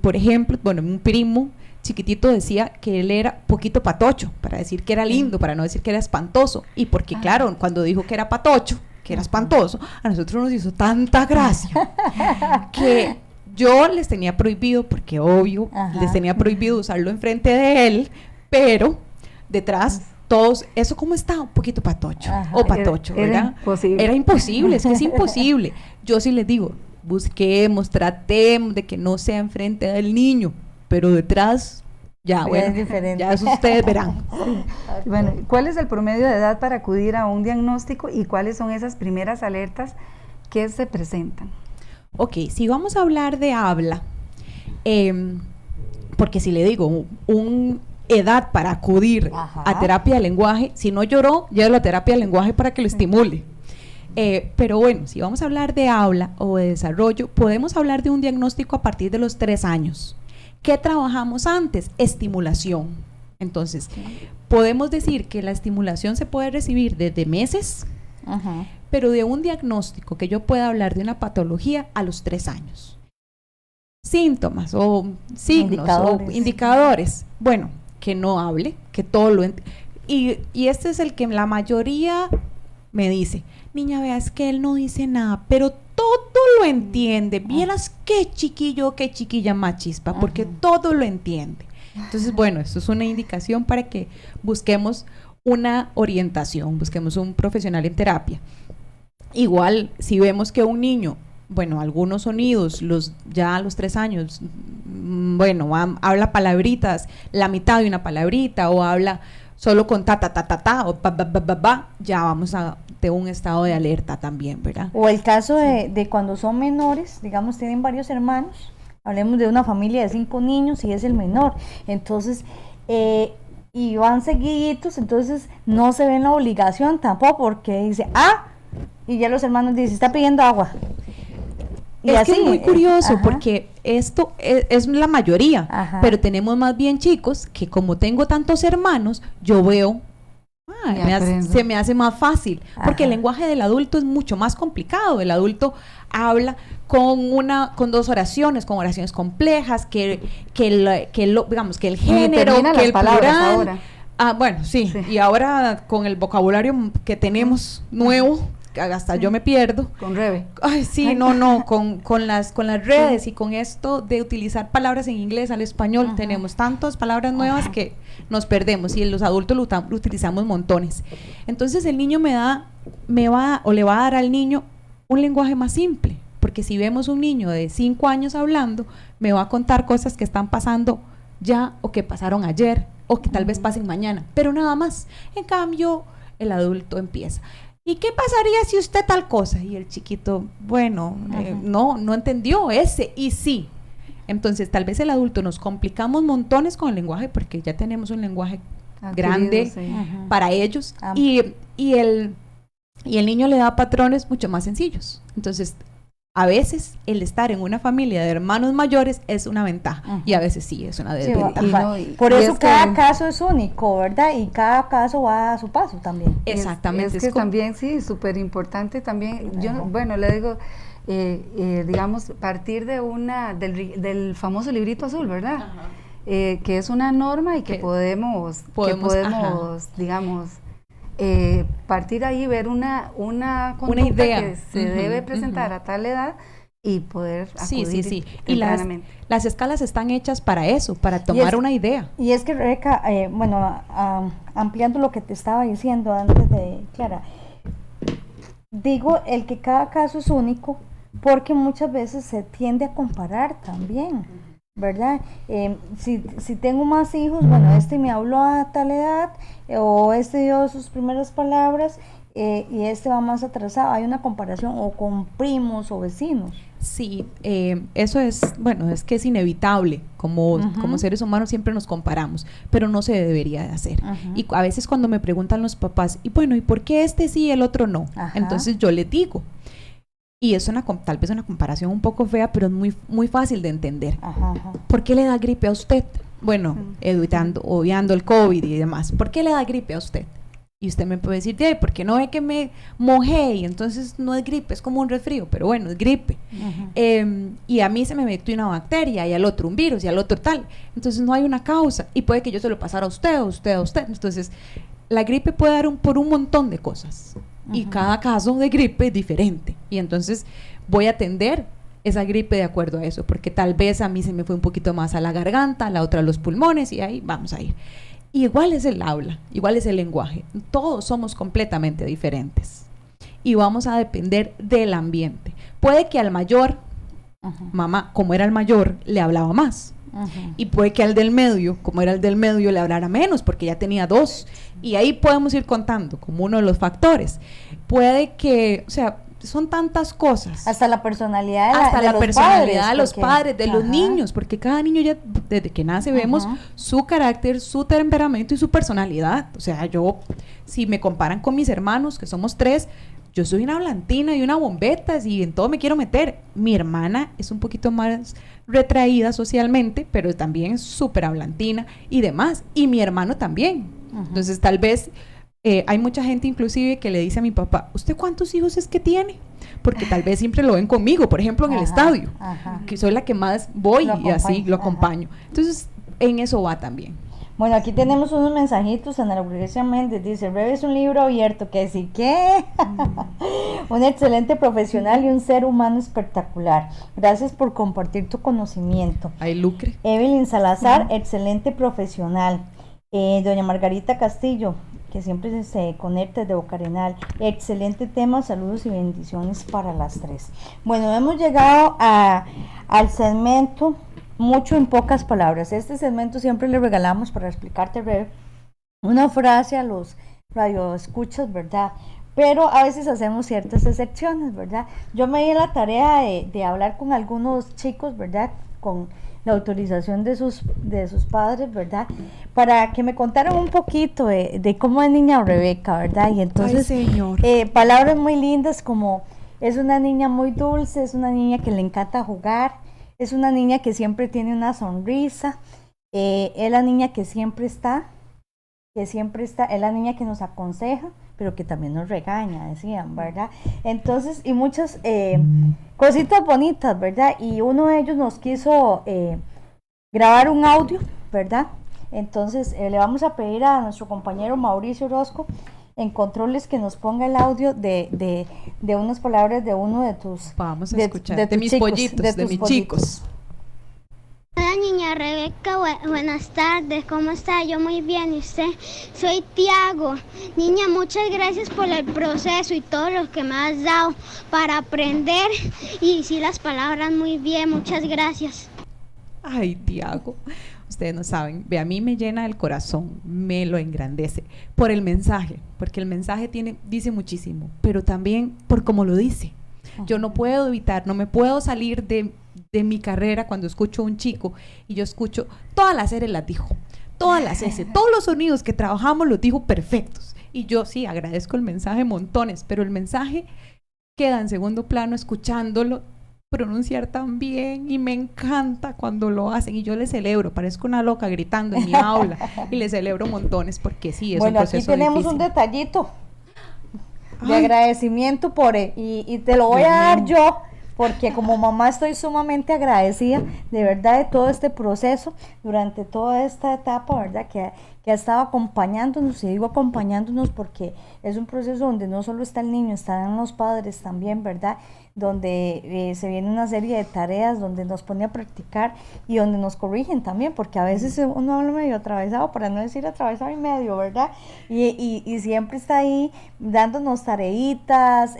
Por ejemplo, bueno, un primo chiquitito decía que él era poquito patocho, para decir que era lindo, para no decir que era espantoso. Y porque, claro, cuando dijo que era patocho, que era espantoso, a nosotros nos hizo tanta gracia que yo les tenía prohibido, porque obvio, les tenía prohibido usarlo enfrente de él, pero detrás todos, eso como está, un poquito patocho o patocho, ¿verdad? Era imposible, es que es imposible. Yo sí les digo, busquemos, tratemos de que no sea enfrente del niño, pero detrás, ya eso ustedes verán. Bueno, ¿cuál es el promedio de edad para acudir a un diagnóstico y cuáles son esas primeras alertas que se presentan? Ok, si vamos a hablar de habla, porque si le digo, edad para acudir a terapia de lenguaje, si no lloró, lleva la terapia de lenguaje para que lo estimule. Pero bueno, si vamos a hablar de habla o de desarrollo, podemos hablar de un diagnóstico a partir de los 3 años. ¿Qué trabajamos antes? Estimulación. Entonces, podemos decir que la estimulación se puede recibir desde meses, pero de un diagnóstico que yo pueda hablar de una patología a los 3 años. Síntomas o signos o indicadores. Bueno, que no hable, que todo lo y este es el que la mayoría me dice, niña, vea, es que él no dice nada, pero todo lo entiende. Vieras qué chiquillo, qué chiquilla más chispa, porque todo lo entiende. Entonces, bueno, esto es una indicación para que busquemos una orientación, busquemos un profesional en terapia. Igual, si vemos que un niño, bueno, algunos sonidos, ya a los 3 años, bueno, habla palabritas, la mitad de una palabrita, o habla solo con ta, o ba, ya vamos a de un estado de alerta también, ¿verdad? O el caso de cuando son menores, digamos, tienen varios hermanos, hablemos de una familia de 5 niños y es el menor, entonces, y van seguiditos, entonces no se ven la obligación tampoco, porque dice, y ya los hermanos dicen, está pidiendo agua. Y es así, que es muy curioso, porque esto es la mayoría, pero tenemos más bien chicos que como tengo tantos hermanos, yo veo, se me hace más fácil, porque el lenguaje del adulto es mucho más complicado. El adulto habla con 2 oraciones, con oraciones complejas, digamos que el género, que el plural. Bueno, sí, y ahora con el vocabulario que tenemos nuevo, hasta yo me pierdo. Con Rebe. Ay, sí, con las redes y con esto de utilizar palabras en inglés al español, tenemos tantas palabras nuevas que nos perdemos, y los adultos lo utilizamos montones. Entonces el niño le va a dar al niño un lenguaje más simple, porque si vemos un niño de 5 años hablando, me va a contar cosas que están pasando ya, o que pasaron ayer, o que tal vez pasen mañana, pero nada más. En cambio, el adulto empieza, ¿y qué pasaría si usted tal cosa? Y el chiquito, bueno, no entendió ese, y sí. Entonces, tal vez el adulto nos complicamos montones con el lenguaje, porque ya tenemos un lenguaje grande para ellos, y el niño le da patrones mucho más sencillos. Entonces, a veces el estar en una familia de hermanos mayores es una ventaja, y a veces sí es una desventaja. Por eso cada caso es único, ¿verdad? Y cada caso va a su paso también. Exactamente. Es que también, sí, súper importante también. Yo, bueno, le digo, digamos, partir de del famoso librito azul, ¿verdad? Que es una norma y que podemos digamos, partir ahí, ver una conducta idea que se debe presentar a tal edad y poder acudir. Sí. Y las escalas están hechas para eso, para tomar una idea. Y es que, Rebeca, ampliando lo que te estaba diciendo antes de Clara, digo, el que cada caso es único, porque muchas veces se tiende a comparar también, ¿verdad? Si tengo más hijos, bueno, este me habló a tal edad, o este dio sus primeras palabras, y este va más atrasado. Hay una comparación, o con primos o vecinos. Sí, eso es, bueno, es que es inevitable, como seres humanos siempre nos comparamos, pero no se debería de hacer. Y a veces cuando me preguntan los papás, y bueno, ¿y por qué este sí y el otro no? Entonces yo les digo, y es tal vez una comparación un poco fea, pero es muy, muy fácil de entender. ¿Por qué le da gripe a usted? Bueno, obviando el COVID y demás. ¿Por qué le da gripe a usted? Y usted me puede decir, ¿por qué no ve que me mojé? Y entonces no es gripe, es como un resfrío, pero bueno, es gripe. Y a mí se me metió una bacteria, y al otro un virus, y al otro tal. Entonces no hay una causa, y puede que yo se lo pasara a usted, a usted, a usted. Entonces, la gripe puede dar por un montón de cosas. Y cada caso de gripe es diferente. Y entonces voy a atender esa gripe de acuerdo a eso, porque tal vez a mí se me fue un poquito más a la garganta, a la otra a los pulmones, y ahí vamos a ir. Y igual es el habla, igual es el lenguaje. Todos somos completamente diferentes. Y vamos a depender del ambiente. Puede que al mayor, mamá, como era el mayor, le hablaba más. Y puede que al del medio, como era el del medio, le hablara menos, porque ya tenía 2. Y ahí podemos ir contando como uno de los factores. Puede que, o sea, son tantas cosas. Hasta la personalidad de los padres, de los niños, porque cada niño ya desde que nace vemos su carácter, su temperamento y su personalidad. O sea, si me comparan con mis hermanos, que somos 3, yo soy una hablantina y una bombeta y en todo me quiero meter. Mi hermana es un poquito más retraída socialmente, pero también es súper hablantina y demás. Y mi hermano también. Entonces, tal vez hay mucha gente inclusive que le dice a mi papá, ¿usted cuántos hijos es que tiene? Porque tal vez siempre lo ven conmigo, por ejemplo, en el estadio, que soy la que más voy y así lo acompaño. Entonces, en eso va también. Bueno, aquí tenemos unos mensajitos. Ana Lucrecia Méndez dice, Rebe es un libro abierto, que sí, ¿qué? Un excelente profesional y un ser humano espectacular. Gracias por compartir tu conocimiento. Hay lucre. Evelyn Salazar, excelente profesional. Doña Margarita Castillo, que siempre se conecta desde Boca Arenal. Excelente tema, saludos y bendiciones para las tres. Bueno, hemos llegado al segmento mucho en pocas palabras. Este segmento siempre le regalamos para explicarte, Rebe, una frase a los radioescuchas, ¿verdad? Pero a veces hacemos ciertas excepciones, ¿verdad? Yo me di la tarea de hablar con algunos chicos, ¿verdad? Con la autorización de sus padres, ¿verdad? Para que me contaran un poquito de cómo es niña Rebeca, ¿verdad? Y entonces, ay, señor. Palabras muy lindas como, es una niña muy dulce, es una niña que le encanta jugar, es una niña que siempre tiene una sonrisa, es la niña que siempre está, es la niña que nos aconseja, pero que también nos regaña, decían, ¿verdad? Entonces, y muchas cositas bonitas, ¿verdad? Y uno de ellos nos quiso grabar un audio, ¿verdad? Entonces, le vamos a pedir a nuestro compañero Mauricio Orozco en controles que nos ponga el audio de unas palabras de uno de tus... Vamos a escuchar, de mis chicos, pollitos, de mis chicos. Hola niña Rebeca, buenas tardes, ¿cómo está? Yo muy bien, ¿y usted? Soy Tiago. Niña, muchas gracias por el proceso y todo lo que me has dado para aprender y decir las palabras muy bien, muchas gracias. Ay, Tiago, ustedes no saben, a mí me llena el corazón, me lo engrandece por el mensaje, porque el mensaje dice muchísimo, pero también por cómo lo dice. Yo no puedo evitar, no me puedo salir de mi carrera cuando escucho a un chico y yo escucho, todas las R las dijo, todas las S, todos los sonidos que trabajamos los dijo perfectos. Y yo sí, agradezco el mensaje montones, pero el mensaje queda en segundo plano escuchándolo pronunciar tan bien y me encanta cuando lo hacen y yo le celebro, parezco una loca gritando en mi aula y le celebro montones porque sí, es un proceso difícil. Bueno, aquí tenemos un detallito de agradecimiento y te lo voy a dar yo, porque como mamá estoy sumamente agradecida de verdad de todo este proceso durante toda esta etapa, ¿verdad? Que ha estado acompañándonos, y digo acompañándonos porque es un proceso donde no solo está el niño, están los padres también, ¿verdad? Donde se viene una serie de tareas, donde nos pone a practicar y donde nos corrigen también, porque a veces uno habla medio atravesado, para no decir atravesado y medio, ¿verdad? Y siempre está ahí dándonos tareitas,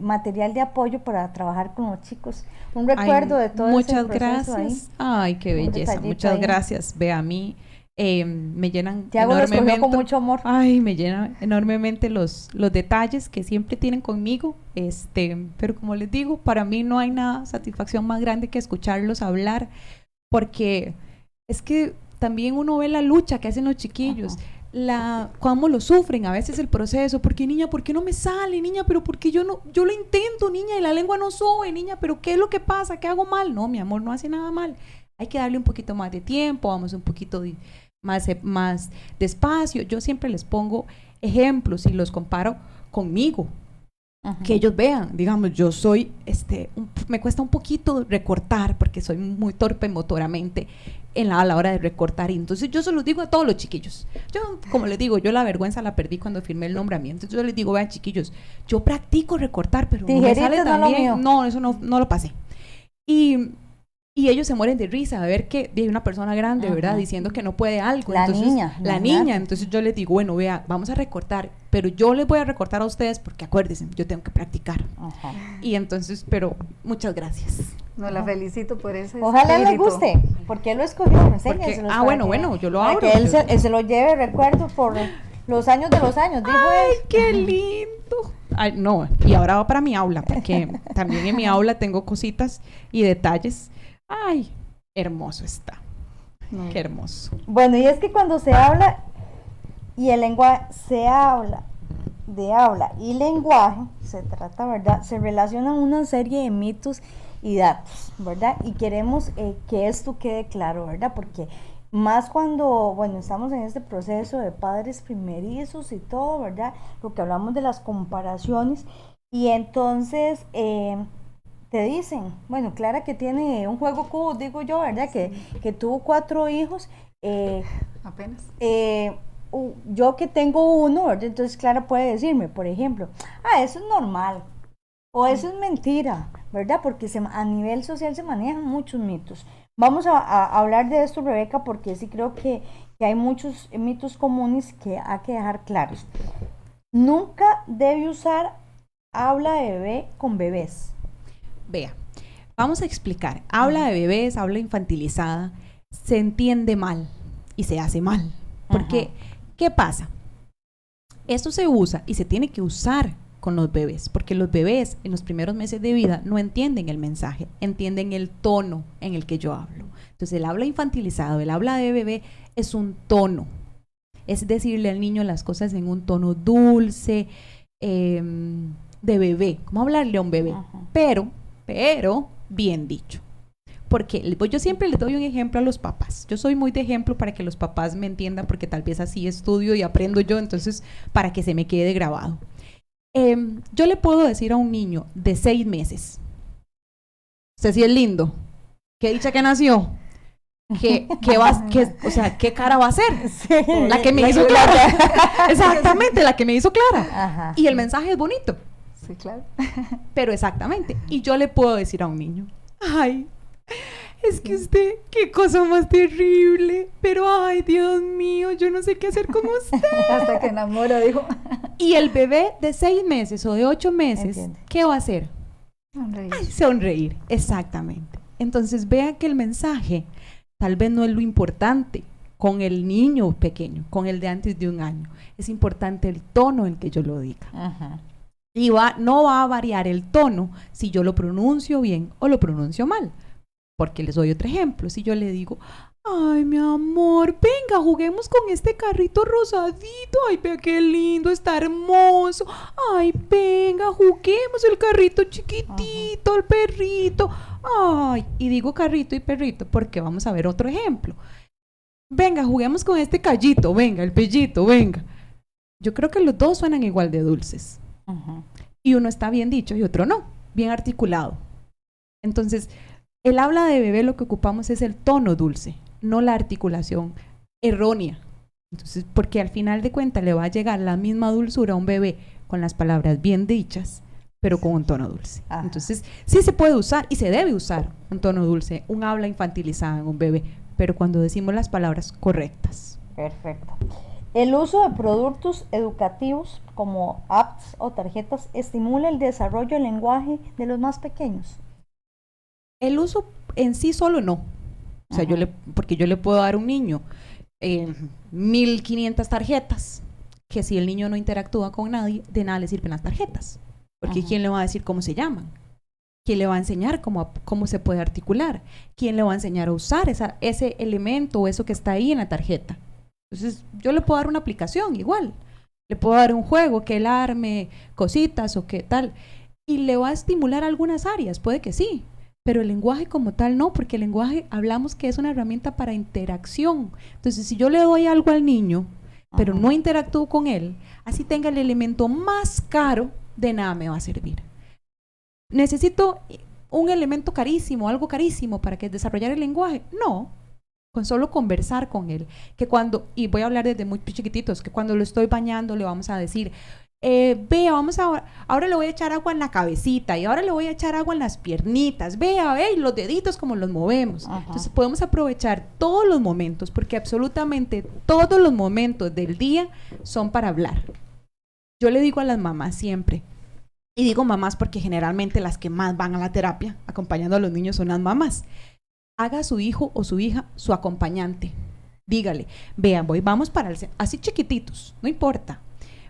material de apoyo para trabajar con los chicos. Un recuerdo de todo ese proceso. Muchas gracias. Ahí. Ay, qué belleza. Muchas ahí. Gracias. Ve a mí. Me llenan Tiago enormemente con mucho amor. Ay, me llenan enormemente los detalles que siempre tienen conmigo, pero como les digo, para mí no hay nada satisfacción más grande que escucharlos hablar, porque es que también uno ve la lucha que hacen los chiquillos, cómo lo sufren a veces el proceso, porque niña, ¿por qué no me sale, niña? Pero porque yo lo intento, niña, y la lengua no sube, niña, pero ¿qué es lo que pasa? ¿Qué hago mal? No, mi amor, no hace nada mal. Hay que darle un poquito más de tiempo, vamos un poquito más despacio. Yo siempre les pongo ejemplos y los comparo conmigo, que ellos vean, digamos, yo soy, me cuesta un poquito recortar porque soy muy torpe motoramente a la hora de recortar, y entonces yo se los digo a todos los chiquillos. Yo, como les digo, yo la vergüenza la perdí cuando firmé el nombramiento, entonces yo les digo, vean chiquillos, yo practico recortar, pero no me sale tan bien. No, eso no lo pasé. Y ellos se mueren de risa a ver que hay una persona grande, ¿verdad? Diciendo que no puede algo. La niña. Entonces yo les digo, bueno, vea, vamos a recortar, pero yo les voy a recortar a ustedes porque acuérdense, yo tengo que practicar. Y entonces, pero muchas gracias. No, la felicito por eso. Ojalá le guste, porque él lo escogió, enséñaselo. Bueno, yo lo abro. Para que él se lo lleve recuerdo por los años de los años, dijo él. ¡Ay, qué lindo! Ay, no, y ahora va para mi aula, porque también en mi aula tengo cositas y detalles. Ay, hermoso está. Qué hermoso. Bueno, y es que cuando se habla y el lenguaje se habla de habla y lenguaje, se trata, ¿verdad? Se relacionan una serie de mitos y datos, ¿verdad? Y queremos que esto quede claro, ¿verdad? Porque más cuando, bueno, estamos en este proceso de padres primerizos y todo, ¿verdad? Lo que hablamos de las comparaciones y entonces te dicen, bueno, Clara que tiene un juego cubo, digo yo, ¿verdad? Que tuvo 4 hijos. Apenas. Yo que tengo uno, ¿verdad? Entonces Clara puede decirme, por ejemplo, eso es normal o eso es mentira, ¿verdad? Porque a nivel social se manejan muchos mitos. Vamos a hablar de esto, Rebeca, porque sí creo que hay muchos mitos comunes que hay que dejar claros. Nunca debe usar habla de bebé con bebés. Vea, vamos a explicar. Habla de bebés, habla infantilizada, se entiende mal y se hace mal. Porque, ¿qué pasa? Esto se usa y se tiene que usar con los bebés, porque los bebés en los primeros meses de vida no entienden el mensaje, entienden el tono en el que yo hablo. Entonces el habla infantilizado, el habla de bebé es un tono, es decirle al niño las cosas en un tono dulce, de bebé, como hablarle a un bebé, pero bien dicho. Porque yo siempre les doy un ejemplo a los papás. Yo soy muy de ejemplo para que los papás me entiendan, porque tal vez así estudio y aprendo yo, entonces para que se me quede grabado. Yo le puedo decir a un niño de 6 meses, usted sí es lindo, qué dicha que nació, o sea, qué cara va a hacer, sí, la que me hizo Clara, exactamente, la que me hizo Clara. Ajá. Y el mensaje es bonito. Sí, claro. Pero exactamente, y yo le puedo decir a un niño, ay, es que usted, qué cosa más terrible, pero ay, Dios mío, yo no sé qué hacer con usted. Hasta que enamora, dijo. Y el bebé de 6 meses o de 8 meses, entiende, ¿qué va a hacer? Sonreír. Ay, sonreír, exactamente. Entonces vean que el mensaje tal vez no es lo importante con el niño pequeño, con el de antes de 1 año. Es importante el tono en que yo lo diga. Ajá. Y no va a variar el tono si yo lo pronuncio bien o lo pronuncio mal. Porque les doy otro ejemplo. Si yo le digo, ay, mi amor, venga, juguemos con este carrito rosadito. Ay, vea qué lindo, está hermoso. Ay, venga, juguemos el carrito chiquitito, el perrito. Ay, y digo carrito y perrito porque vamos a ver otro ejemplo. Venga, juguemos con este callito, venga, el pellito, venga. Yo creo que los dos suenan igual de dulces. Y uno está bien dicho y otro no, bien articulado. Entonces, el habla de bebé lo que ocupamos es el tono dulce, no la articulación errónea. Entonces, porque al final de cuentas le va a llegar la misma dulzura a un bebé con las palabras bien dichas, pero con un tono dulce. Ajá. Entonces, sí se puede usar y se debe usar un tono dulce, un habla infantilizada en un bebé, pero cuando decimos las palabras correctas. Perfecto. El uso de productos educativos como apps o tarjetas estimula el desarrollo del lenguaje de los más pequeños. El uso en sí solo no. O sea, porque yo le puedo dar a un niño 1500 tarjetas, que si el niño no interactúa con nadie, de nada le sirven las tarjetas. Porque ¿quién le va a decir cómo se llaman? ¿Quién le va a enseñar cómo se puede articular? ¿Quién le va a enseñar a usar ese elemento o eso que está ahí en la tarjeta? Entonces, yo le puedo dar una aplicación igual. Le puedo dar un juego que él arme cositas o qué tal. Y le va a estimular algunas áreas, puede que sí. Pero el lenguaje como tal no, porque el lenguaje hablamos que es una herramienta para interacción. Entonces, si yo le doy algo al niño, pero no interactúo con él, así tenga el elemento más caro, de nada me va a servir. ¿Necesito un elemento carísimo, algo carísimo para que desarrollar el lenguaje? No, con solo conversar con él. Y voy a hablar desde muy chiquititos, que cuando lo estoy bañando le vamos a decir, vea, ahora le voy a echar agua en la cabecita y ahora le voy a echar agua en las piernitas, vea, y los deditos como los movemos. Ajá. Entonces podemos aprovechar todos los momentos, porque absolutamente todos los momentos del día son para hablar. Yo le digo a las mamás siempre, y digo mamás porque generalmente las que más van a la terapia acompañando a los niños son las mamás, haga a su hijo o su hija su acompañante. Dígale, vean, vamos para el centro, así chiquititos, no importa.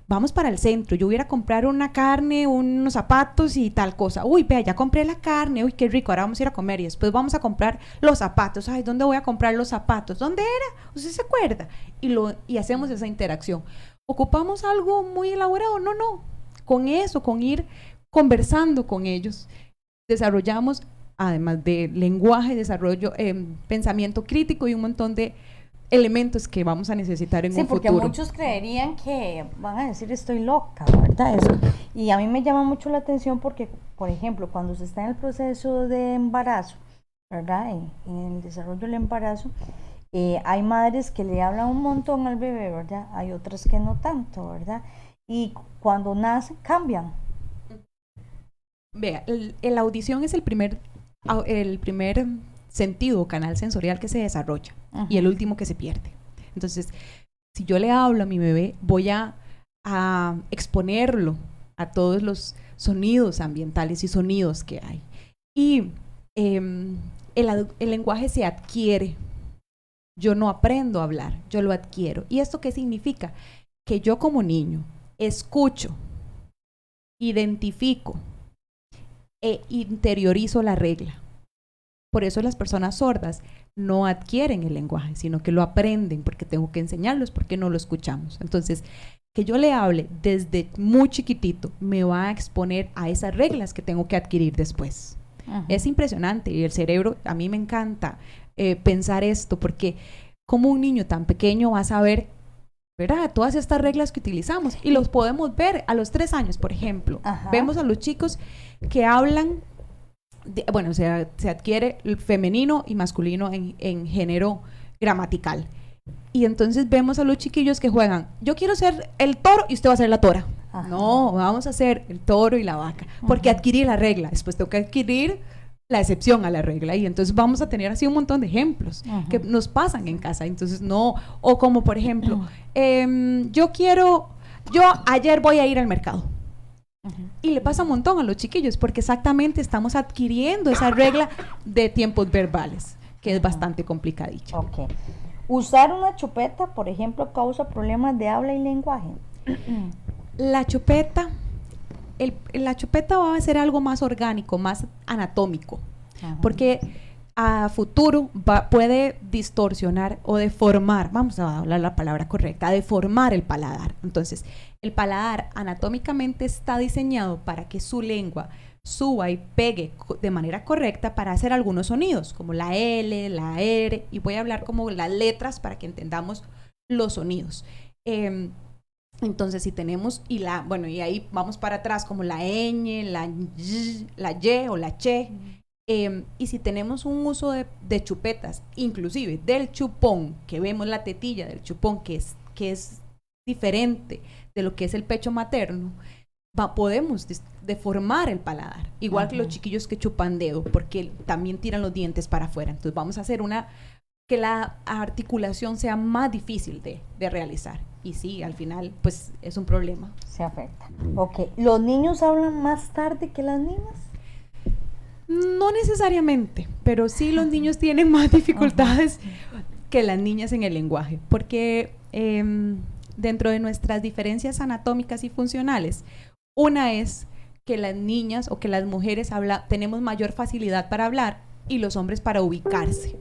Vamos para el centro, yo voy a ir a comprar una carne, unos zapatos y tal cosa. Uy, vea, ya compré la carne, uy, qué rico, ahora vamos a ir a comer y después vamos a comprar los zapatos. Ay, ¿dónde voy a comprar los zapatos? ¿Dónde era? ¿Usted se acuerda? Y hacemos esa interacción. ¿Ocupamos algo muy elaborado? No, no. Con eso, con ir conversando con ellos, desarrollamos, además de lenguaje, desarrollo, pensamiento crítico y un montón de elementos que vamos a necesitar en un futuro. Sí, porque muchos creerían que van a decir estoy loca, ¿verdad? Eso. Y a mí me llama mucho la atención porque, por ejemplo, cuando se está en el proceso de embarazo, ¿verdad? En el desarrollo del embarazo, hay madres que le hablan un montón al bebé, ¿verdad? Hay otras que no tanto, ¿verdad? Y cuando nacen, cambian. Vea, la audición es el primer sentido o canal sensorial que se desarrolla y el último que se pierde. Entonces, si yo le hablo a mi bebé, voy a exponerlo a todos los sonidos ambientales y sonidos que hay. Y el lenguaje se adquiere. Yo no aprendo a hablar, yo lo adquiero. ¿Y esto qué significa? Que yo como niño escucho, identifico e interiorizo la regla. Por eso las personas sordas no adquieren el lenguaje, sino que lo aprenden porque tengo que enseñarlos, porque no lo escuchamos. Entonces, que yo le hable desde muy chiquitito me va a exponer a esas reglas que tengo que adquirir después. Es impresionante y el cerebro, a mí me encanta pensar esto, porque como un niño tan pequeño va a saber, ¿verdad?, todas estas reglas que utilizamos y los podemos ver a los 3 años, por ejemplo. Vemos a los chicos que hablan, se adquiere el femenino y masculino en género gramatical. Y entonces vemos a los chiquillos que juegan, yo quiero ser el toro y usted va a ser la tora. No, vamos a ser el toro y la vaca, porque adquirí la regla, después tengo que adquirir la excepción a la regla, y entonces vamos a tener así un montón de ejemplos que nos pasan en casa. Entonces no, o como por ejemplo, yo ayer voy a ir al mercado. Y le pasa un montón a los chiquillos, porque exactamente estamos adquiriendo esa regla de tiempos verbales, que es bastante complicadilla. Ok. Usar una chupeta, por ejemplo, causa problemas de habla y lenguaje. La chupeta va a ser algo más orgánico, más anatómico, porque a futuro puede distorsionar o deformar, vamos a hablar la palabra correcta, deformar el paladar. Entonces, el paladar anatómicamente está diseñado para que su lengua suba y pegue de manera correcta para hacer algunos sonidos, como la L, la R, y voy a hablar como las letras para que entendamos los sonidos. Entonces, si tenemos, y ahí vamos para atrás, como la ñ, la y o la che, y si tenemos un uso de chupetas, inclusive del chupón, que vemos la tetilla del chupón, que es diferente de lo que es el pecho materno, podemos deformar el paladar, igual que los chiquillos que chupan dedo, porque también tiran los dientes para afuera. Entonces vamos a hacer que la articulación sea más difícil de realizar. Y sí, al final, pues es un problema. Se afecta. Ok. ¿Los niños hablan más tarde que las niñas? No necesariamente, pero sí los niños tienen más dificultades que las niñas en el lenguaje, porque dentro de nuestras diferencias anatómicas y funcionales, una es que las niñas o que las mujeres tenemos mayor facilidad para hablar y los hombres para ubicarse.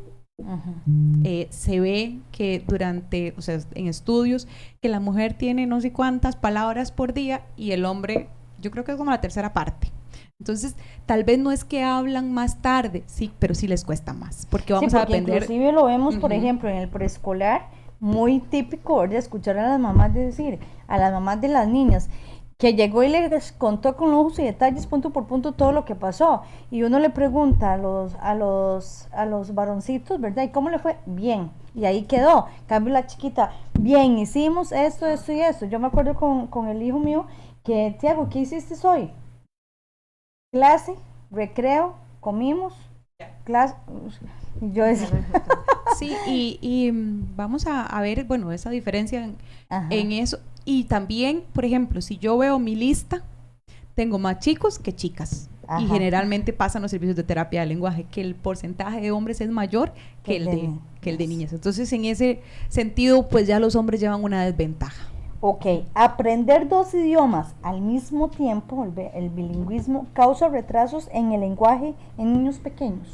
Se ve que en estudios, que la mujer tiene no sé cuántas palabras por día y el hombre, yo creo que es como la tercera parte. Entonces, tal vez no es que hablan más tarde, sí, pero sí les cuesta más, porque vamos a aprender. Inclusive lo vemos, por ejemplo, en el preescolar, muy típico, ¿verdad?, escuchar a las mamás a las mamás de las niñas, que llegó y les contó con lujos y detalles, punto por punto, todo lo que pasó. Y uno le pregunta a los varoncitos, ¿verdad?, ¿y cómo le fue? Bien. Y ahí quedó. En cambio la chiquita, bien, hicimos esto y esto. Yo me acuerdo con el hijo mío que, Tiago, ¿qué hiciste hoy? Clase, recreo, comimos, clase. Y yo decía... Sí, y vamos a ver, esa diferencia en eso. Y también, por ejemplo, si yo veo mi lista, tengo más chicos que chicas. Y generalmente pasan los servicios de terapia de lenguaje, que el porcentaje de hombres es mayor que el de niñas. Entonces, en ese sentido, pues ya los hombres llevan una desventaja. Ok, aprender 2 idiomas al mismo tiempo, el bilingüismo, ¿causa retrasos en el lenguaje en niños pequeños?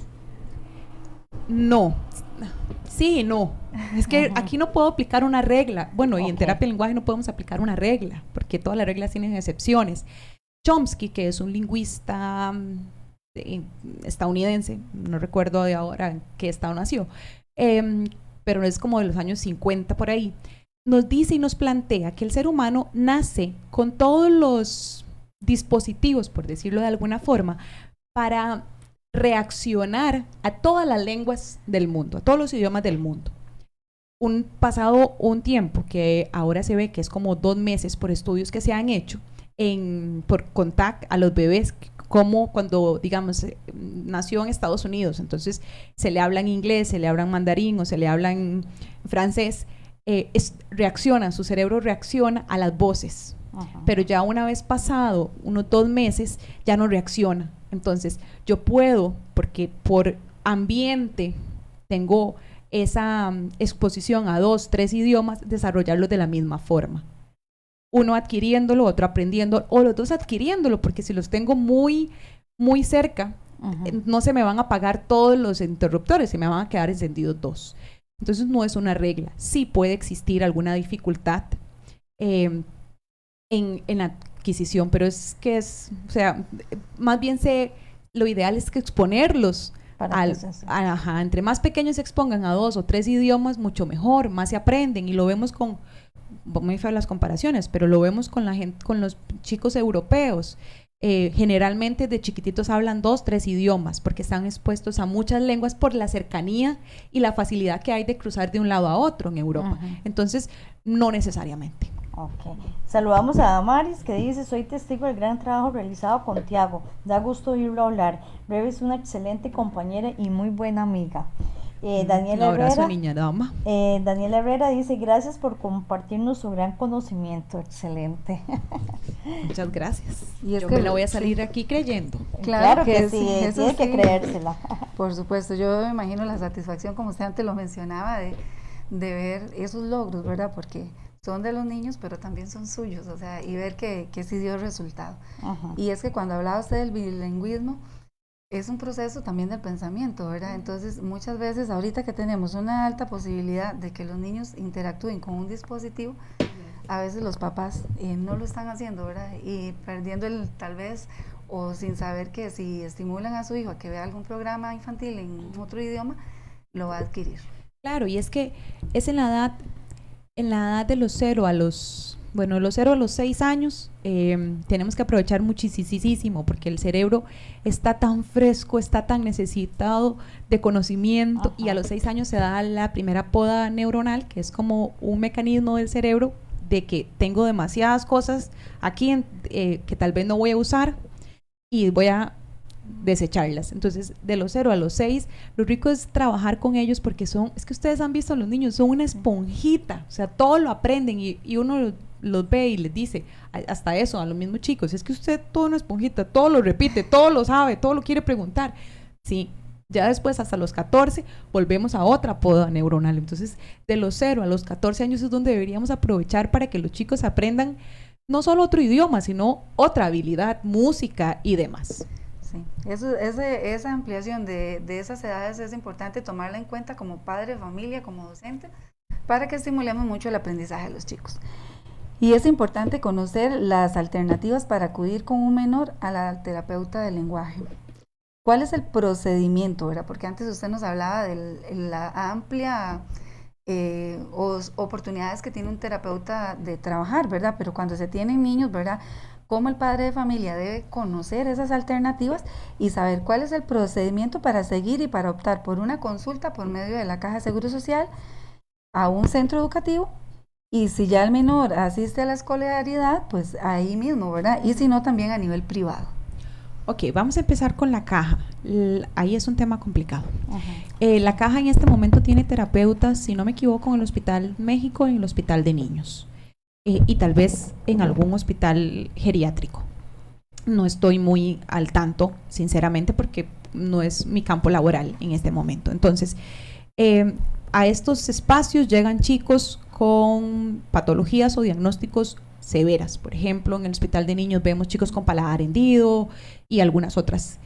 No, sí y no. Es que aquí no puedo aplicar una regla. Bueno, y en Ok. terapia del lenguaje no podemos aplicar una regla, porque todas las reglas tienen excepciones. Chomsky, que es un lingüista estadounidense, no recuerdo de ahora en qué estado nació, pero es como de los años 50 por ahí, nos dice y nos plantea que el ser humano nace con todos los dispositivos, por decirlo de alguna forma, para reaccionar a todas las lenguas del mundo, a todos los idiomas del mundo. Pasado un tiempo, que ahora se ve que es como 2 meses por estudios que se han hecho, por contar a los bebés, como cuando, digamos, nació en Estados Unidos, entonces se le habla en inglés, se le habla en mandarín o se le habla en francés, su cerebro reacciona a las voces. Ajá. Pero ya una vez pasado unos 2 meses ya no reacciona. Entonces yo puedo, porque por ambiente tengo esa exposición a 2, 3 idiomas, desarrollarlos de la misma forma. Uno adquiriéndolo, otro aprendiendo, o los dos adquiriéndolo, porque si los tengo muy, muy cerca, no se me van a apagar todos los interruptores, se me van a quedar encendidos 2. Entonces no es una regla. Sí puede existir alguna dificultad en la adquisición, pero o sea, más bien lo ideal es que exponerlos entre más pequeños se expongan a 2 o 3 idiomas, mucho mejor, más se aprenden, y lo vemos muy feas las comparaciones, pero lo vemos con la gente, con los chicos europeos. Generalmente de chiquititos hablan 2, 3 idiomas porque están expuestos a muchas lenguas por la cercanía y la facilidad que hay de cruzar de un lado a otro en Europa. Entonces, no necesariamente. Ok. Saludamos a Damaris, que dice: soy testigo del gran trabajo realizado con Tiago. Da gusto oírlo hablar. Rebe es una excelente compañera y muy buena amiga. Daniela Un abrazo, Herrera, niña dama. Daniela Herrera dice: gracias por compartirnos su gran conocimiento. Excelente. Muchas gracias. Y es Yo que me la voy a salir aquí creyendo. Claro que sí, sí, eso tiene que sí. creérsela. Por supuesto, yo me imagino la satisfacción, como usted antes lo mencionaba, de ver esos logros, ¿verdad? Porque son de los niños, pero también son suyos, o sea, y ver que sí dio resultado. Ajá. Y es que cuando hablaba usted del bilingüismo, es un proceso también del pensamiento, ¿verdad? Entonces, muchas veces, ahorita que tenemos una alta posibilidad de que los niños interactúen con un dispositivo, a veces los papás no lo están haciendo, ¿verdad? Y perdiendo tal vez, o sin saber que si estimulan a su hijo a que vea algún programa infantil en otro idioma, lo va a adquirir. Claro, y es que es en la edad de los 0 a los 6 años, tenemos que aprovechar muchísimo, porque el cerebro está tan fresco, está tan necesitado de conocimiento. Ajá. Y a los 6 años se da la primera poda neuronal, que es como un mecanismo del cerebro de que tengo demasiadas cosas aquí que tal vez no voy a usar y voy a desecharlas. Entonces, de los 0 a los 6, lo rico es trabajar con ellos, porque es que ustedes han visto a los niños, son una esponjita, o sea, todo lo aprenden, y uno los ve y les dice, hasta eso, a los mismos chicos, es que usted todo una esponjita, todo lo repite, todo lo sabe, todo lo quiere preguntar. Sí, ya después hasta los 14 volvemos a otra poda neuronal. Entonces, de los 0 a los 14 años es donde deberíamos aprovechar para que los chicos aprendan no solo otro idioma, sino otra habilidad, música y demás. Sí, esa ampliación de esas edades es importante tomarla en cuenta como padre de familia, como docente, para que estimulemos mucho el aprendizaje de los chicos. Y es importante conocer las alternativas para acudir con un menor a la terapeuta del lenguaje. ¿Cuál es el procedimiento, verdad? Porque antes usted nos hablaba de la amplia oportunidades que tiene un terapeuta de trabajar, ¿verdad? Pero cuando se tienen niños, ¿verdad?, cómo el padre de familia debe conocer esas alternativas y saber cuál es el procedimiento para seguir y para optar por una consulta por medio de la Caja de Seguro Social a un centro educativo, y si ya el menor asiste a la escolaridad, pues ahí mismo, ¿verdad? Y si no, también a nivel privado. Ok, vamos a empezar con la Caja. Ahí es un tema complicado. La Caja en este momento tiene terapeutas, si no me equivoco, en el Hospital México, en el Hospital de Niños. Y tal vez en algún hospital geriátrico. No estoy muy al tanto, sinceramente, porque no es mi campo laboral en este momento. Entonces, a estos espacios llegan chicos con patologías o diagnósticos severas. Por ejemplo, en el Hospital de Niños vemos chicos con paladar hendido y algunas otras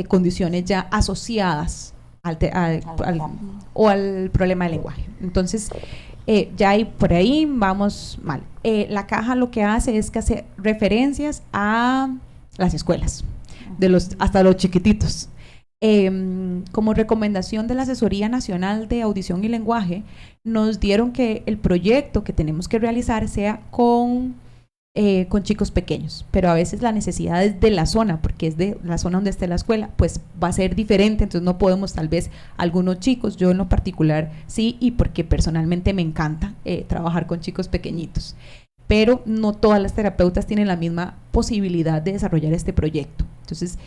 condiciones ya asociadas o al problema del lenguaje. Entonces, ya ahí, por ahí vamos mal. La caja lo que hace es que hace referencias a las escuelas, hasta los chiquititos. Como recomendación de la Asesoría Nacional de Audición y Lenguaje, nos dieron que el proyecto que tenemos que realizar sea con chicos pequeños, pero a veces la necesidad es de la zona, porque es de la zona donde esté la escuela, pues va a ser diferente, entonces no podemos tal vez algunos chicos, yo en lo particular sí, y porque personalmente me encanta trabajar con chicos pequeñitos, pero no todas las terapeutas tienen la misma posibilidad de desarrollar este proyecto. Entonces,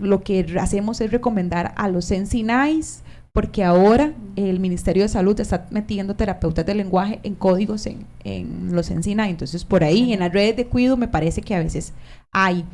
lo que hacemos es recomendar a los CENSINAIS, porque ahora el Ministerio de Salud está metiendo terapeutas de lenguaje en códigos en los CENSINAIS. Entonces, por ahí, en las redes de cuido, me parece que a veces hay.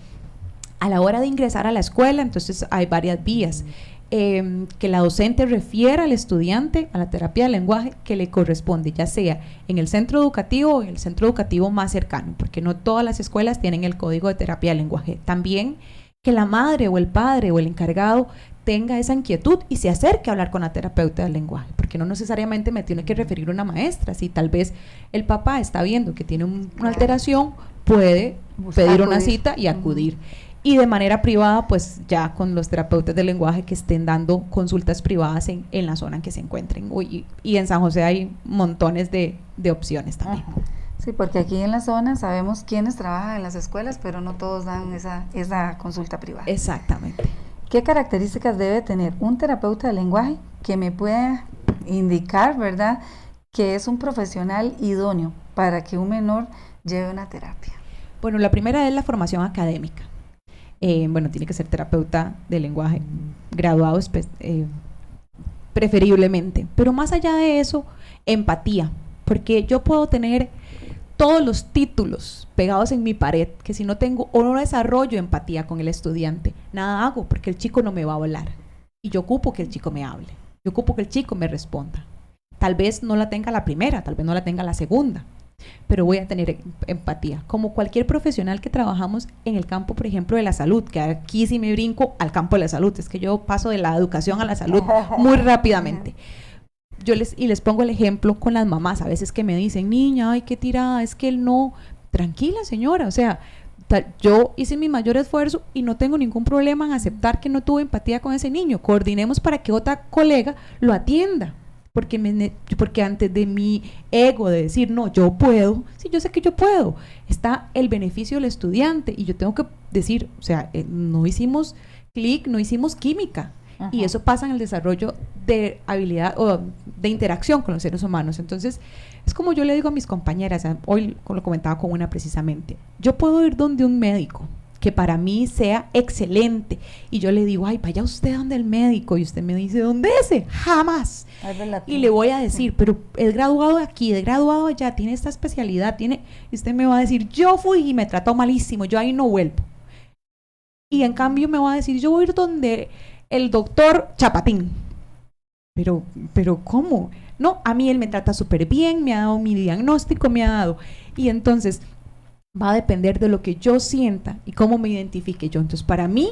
A la hora de ingresar a la escuela, entonces hay varias vías. Que la docente refiera al estudiante a la terapia de lenguaje que le corresponde, ya sea en el centro educativo o en el centro educativo más cercano, porque no todas las escuelas tienen el código de terapia de lenguaje. También que la madre o el padre o el encargado tenga esa inquietud y se acerque a hablar con la terapeuta del lenguaje, porque no necesariamente me tiene que referir a una maestra. Si tal vez el papá está viendo que tiene una alteración, puede pedir una cita y acudir. Y de manera privada, pues ya con los terapeutas del lenguaje que estén dando consultas privadas en la zona en que se encuentren. Y en San José hay montones de opciones también. Sí, porque aquí en la zona sabemos quiénes trabajan en las escuelas, pero no todos dan esa consulta privada. Exactamente. ¿Qué características debe tener un terapeuta de lenguaje que me pueda indicar, verdad, que es un profesional idóneo para que un menor lleve una terapia? Bueno, la primera es la formación académica. Tiene que ser terapeuta de lenguaje graduado preferiblemente, pero más allá de eso, empatía, porque yo puedo tener todos los títulos pegados en mi pared, que si no tengo o no desarrollo empatía con el estudiante, nada hago, porque el chico no me va a hablar, y yo ocupo que el chico me hable, yo ocupo que el chico me responda. Tal vez no la tenga la primera, tal vez no la tenga la segunda, pero voy a tener empatía, como cualquier profesional que trabajamos en el campo, por ejemplo, de la salud, que aquí sí me brinco al campo de la salud, es que yo paso de la educación a la salud muy rápidamente. Les pongo el ejemplo con las mamás, a veces que me dicen, niña, ay, qué tirada, es que él no, tranquila señora, o sea, yo hice mi mayor esfuerzo y no tengo ningún problema en aceptar que no tuve empatía con ese niño, coordinemos para que otra colega lo atienda. Porque antes de mi ego de decir, no, yo puedo, sí, yo sé que yo puedo, está el beneficio del estudiante y yo tengo que decir, o sea, no hicimos clic, no hicimos química. Ajá. Y eso pasa en el desarrollo de habilidad o de interacción con los seres humanos. Entonces, es como yo le digo a mis compañeras, hoy lo comentaba con una precisamente, yo puedo ir donde un médico que para mí sea excelente y yo le digo, ay, vaya usted donde el médico, y usted me dice, ¿dónde ese? Jamás. Y le voy a decir, pero es graduado de aquí, es graduado allá, tiene esta especialidad, y usted me va a decir, yo fui y me trató malísimo, yo ahí no vuelvo. Y en cambio me va a decir, yo voy a ir donde el doctor Chapatín. Pero ¿cómo? No, a mí él me trata súper bien, me ha dado mi diagnóstico, me ha dado. Y entonces va a depender de lo que yo sienta y cómo me identifique yo. Entonces, para mí,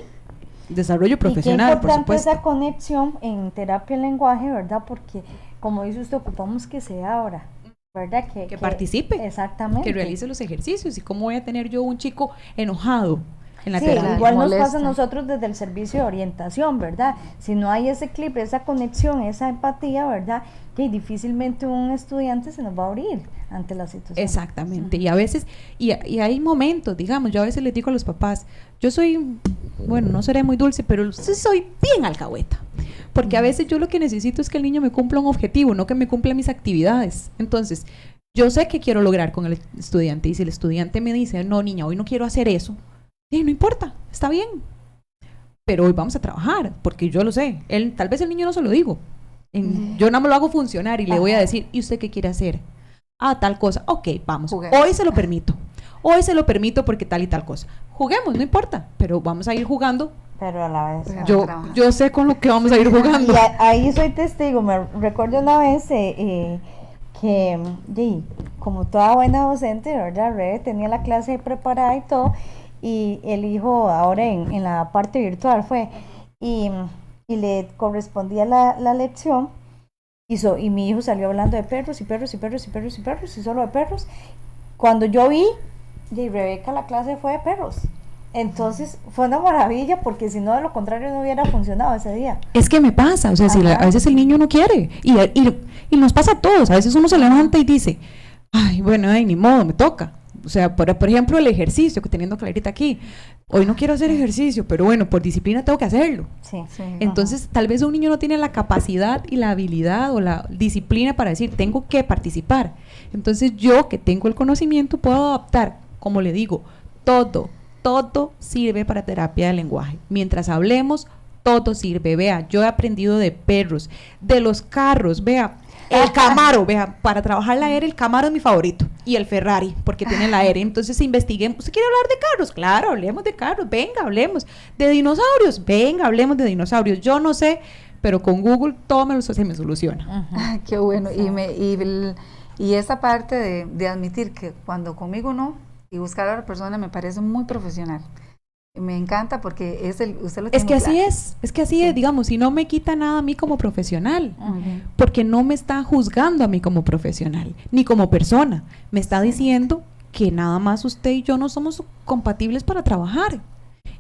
desarrollo profesional, por supuesto. Qué importante esa conexión en terapia del lenguaje, ¿verdad? Porque, como dice usted, ocupamos que sea ahora, ¿verdad? Que participe. Exactamente. Que realice los ejercicios. ¿Y cómo voy a tener yo un chico enojado en la sí, terapia? Igual nos pasa a nosotros desde el servicio de orientación, ¿verdad? Si no hay ese clip, esa conexión, esa empatía, ¿verdad? Que difícilmente un estudiante se nos va a abrir ante la situación. Exactamente, y a veces, y hay momentos, digamos, yo a veces les digo a los papás, yo soy, bueno, no seré muy dulce, pero sí soy bien alcahueta, porque a veces yo lo que necesito es que el niño me cumpla un objetivo, no que me cumpla mis actividades. Entonces, yo sé que quiero lograr con el estudiante, y si el estudiante me dice, no niña, hoy no quiero hacer eso, no importa, está bien, pero hoy vamos a trabajar, porque yo lo sé, tal vez el niño no se lo digo, yo nada más lo hago funcionar y le voy a decir, ¿y usted qué quiere hacer? Ah, tal cosa, ok, vamos, juguemos. Hoy se lo permito porque tal y tal cosa, juguemos, no importa, pero vamos a ir jugando, pero a la vez yo sé con lo que vamos a ir jugando. Y ahí soy testigo, me recuerdo una vez que como toda buena docente, ¿verdad? Rebe tenía la clase preparada y todo, y el hijo ahora en la parte virtual fue, y y le correspondía la lección, y mi hijo salió hablando de perros y perros y perros y perros y perros y solo de perros. Cuando yo vi, y Rebeca, la clase fue de perros. Entonces fue una maravilla, porque si no, de lo contrario no hubiera funcionado ese día. Es que me pasa, o sea, a veces el niño no quiere, y nos pasa a todos. A veces uno se levanta y dice, ay, bueno, ay, ni modo, me toca. O sea, por ejemplo, el ejercicio, que teniendo Clarita aquí, hoy no quiero hacer ejercicio, pero bueno, por disciplina tengo que hacerlo. Sí. Entonces, tal vez un niño no tiene la capacidad y la habilidad o la disciplina para decir, tengo que participar. Entonces, yo que tengo el conocimiento puedo adaptar, como le digo, todo sirve para terapia de lenguaje. Mientras hablemos, todo sirve. Vea, yo he aprendido de perros, de los carros, vea, el Camaro, vea, para trabajar la R, el Camaro es mi favorito, y el Ferrari, porque tiene la R. Entonces investiguemos. ¿Usted quiere hablar de carros? Claro, hablemos de carros, venga, hablemos de dinosaurios, venga, hablemos de dinosaurios. Yo no sé, pero con Google todo se me soluciona. Ay, qué bueno. Y esa parte de admitir que cuando conmigo no, y buscar a la persona, me parece muy profesional. Me encanta, porque usted lo tiene Es que claro. así es, digamos, y no me quita nada a mí como profesional, porque no me está juzgando a mí como profesional, ni como persona. Me está diciendo que nada más usted y yo no somos compatibles para trabajar.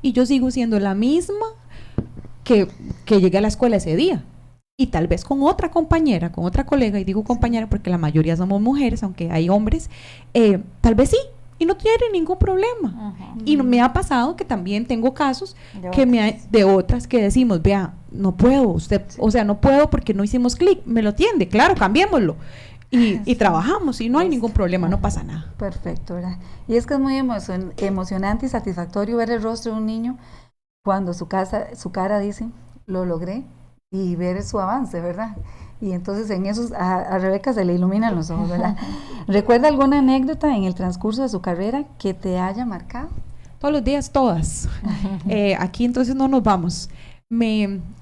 Y yo sigo siendo la misma que llegué a la escuela ese día. Y tal vez con otra compañera, con otra colega, y digo compañera porque la mayoría somos mujeres, aunque hay hombres, tal vez sí. Y no tiene ningún problema. Y me ha pasado que también tengo casos de otras que decimos, vea, no puedo, usted, o sea, no puedo porque no hicimos clic, me lo entiende, claro, cambiémoslo. Y trabajamos y no hay ningún problema, no pasa nada. Perfecto, ¿verdad? Y es que es muy emocionante y satisfactorio ver el rostro de un niño cuando su cara dice, lo logré, y ver su avance, ¿verdad? Y entonces en esos a Rebeca se le iluminan los ojos, ¿verdad? ¿Recuerda alguna anécdota en el transcurso de su carrera que te haya marcado? Todos los días, todas. Aquí entonces no nos vamos.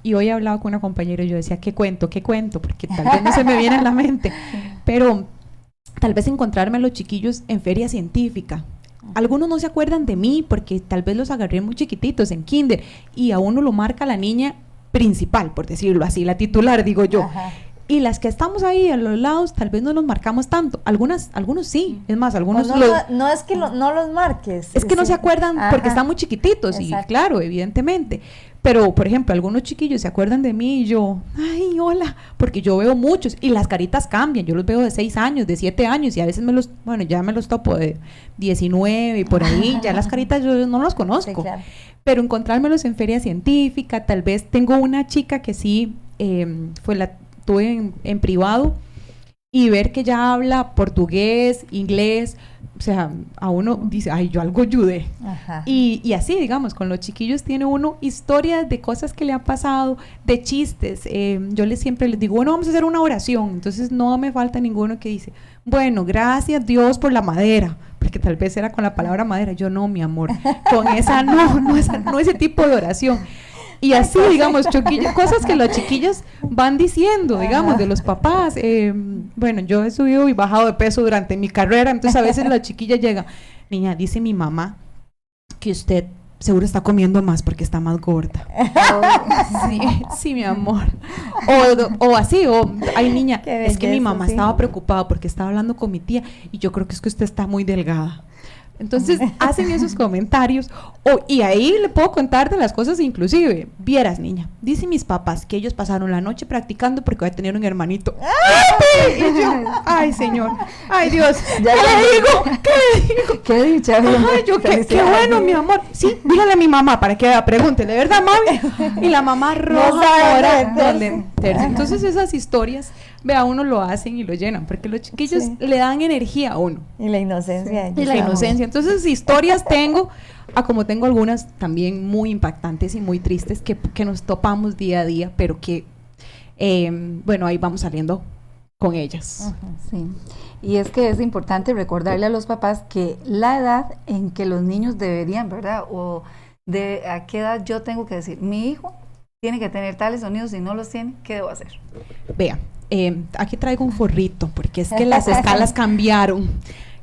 Y hoy he hablado con una compañera y yo decía, ¿qué cuento? Porque tal vez no se me viene a la mente. Pero tal vez encontrarme a los chiquillos en feria científica. Algunos no se acuerdan de mí porque tal vez los agarré muy chiquititos en kinder, y a uno lo marca la niña principal, por decirlo así, la titular, digo yo. Y las que estamos ahí a los lados, tal vez no nos marcamos tanto. Algunos sí. Es más, algunos... No es que no los marques. Es que no se acuerdan porque están muy chiquititos. Exacto. Y claro, evidentemente. Pero, por ejemplo, algunos chiquillos se acuerdan de mí y yo, ay, hola, porque yo veo muchos y las caritas cambian. Yo los veo de 6 años, de 7 años, y a veces ya me los topo de 19 y por ahí. Ya las caritas yo no los conozco. Sí, claro. Pero encontrármelos en feria científica, tal vez tengo una chica que sí tuve en privado, y ver que ya habla portugués, inglés, o sea, a uno dice, ay, yo algo ayudé. Y así, digamos, con los chiquillos tiene uno historias de cosas que le han pasado, de chistes. Yo siempre les digo, bueno, vamos a hacer una oración. Entonces no me falta ninguno que dice, bueno, gracias Dios por la madera, porque tal vez era con la palabra madera. Yo no, mi amor, con esa no ese tipo de oración. Y así, digamos, cosas que los chiquillos van diciendo, digamos, de los papás. Bueno, yo he subido y bajado de peso durante mi carrera, entonces a veces la chiquilla llega, niña, dice mi mamá que usted seguro está comiendo más porque está más gorda. Sí, mi amor. O así, ay, niña, es que mi mamá estaba preocupada porque estaba hablando con mi tía y yo creo que es que usted está muy delgada. Entonces hacen esos comentarios, y ahí le puedo contar de las cosas, inclusive, vieras, niña, dicen mis papás que ellos pasaron la noche practicando porque voy a tener un hermanito. ¡Ay! Y yo, ay, señor, ay, Dios, ¿qué le digo? Qué dicha. Ay, yo, qué bueno, mi amor. Sí, dígale a mi mamá para que pregúntele, ¿verdad, mami? Y la mamá roja ahora. Entonces esas historias, vea, uno lo hacen y lo llenan, porque los chiquillos le dan energía a uno. Y la inocencia. Y la inocencia. Entonces, historias tengo, como tengo algunas también muy impactantes y muy tristes que nos topamos día a día, pero que, bueno, ahí vamos saliendo con ellas. Sí. Y es que es importante recordarle a los papás que la edad en que los niños deberían, ¿verdad? O a qué edad yo tengo que decir, mi hijo tiene que tener tales sonidos, si no los tiene, ¿qué debo hacer? Vea, aquí traigo un forrito, porque es que las escalas cambiaron.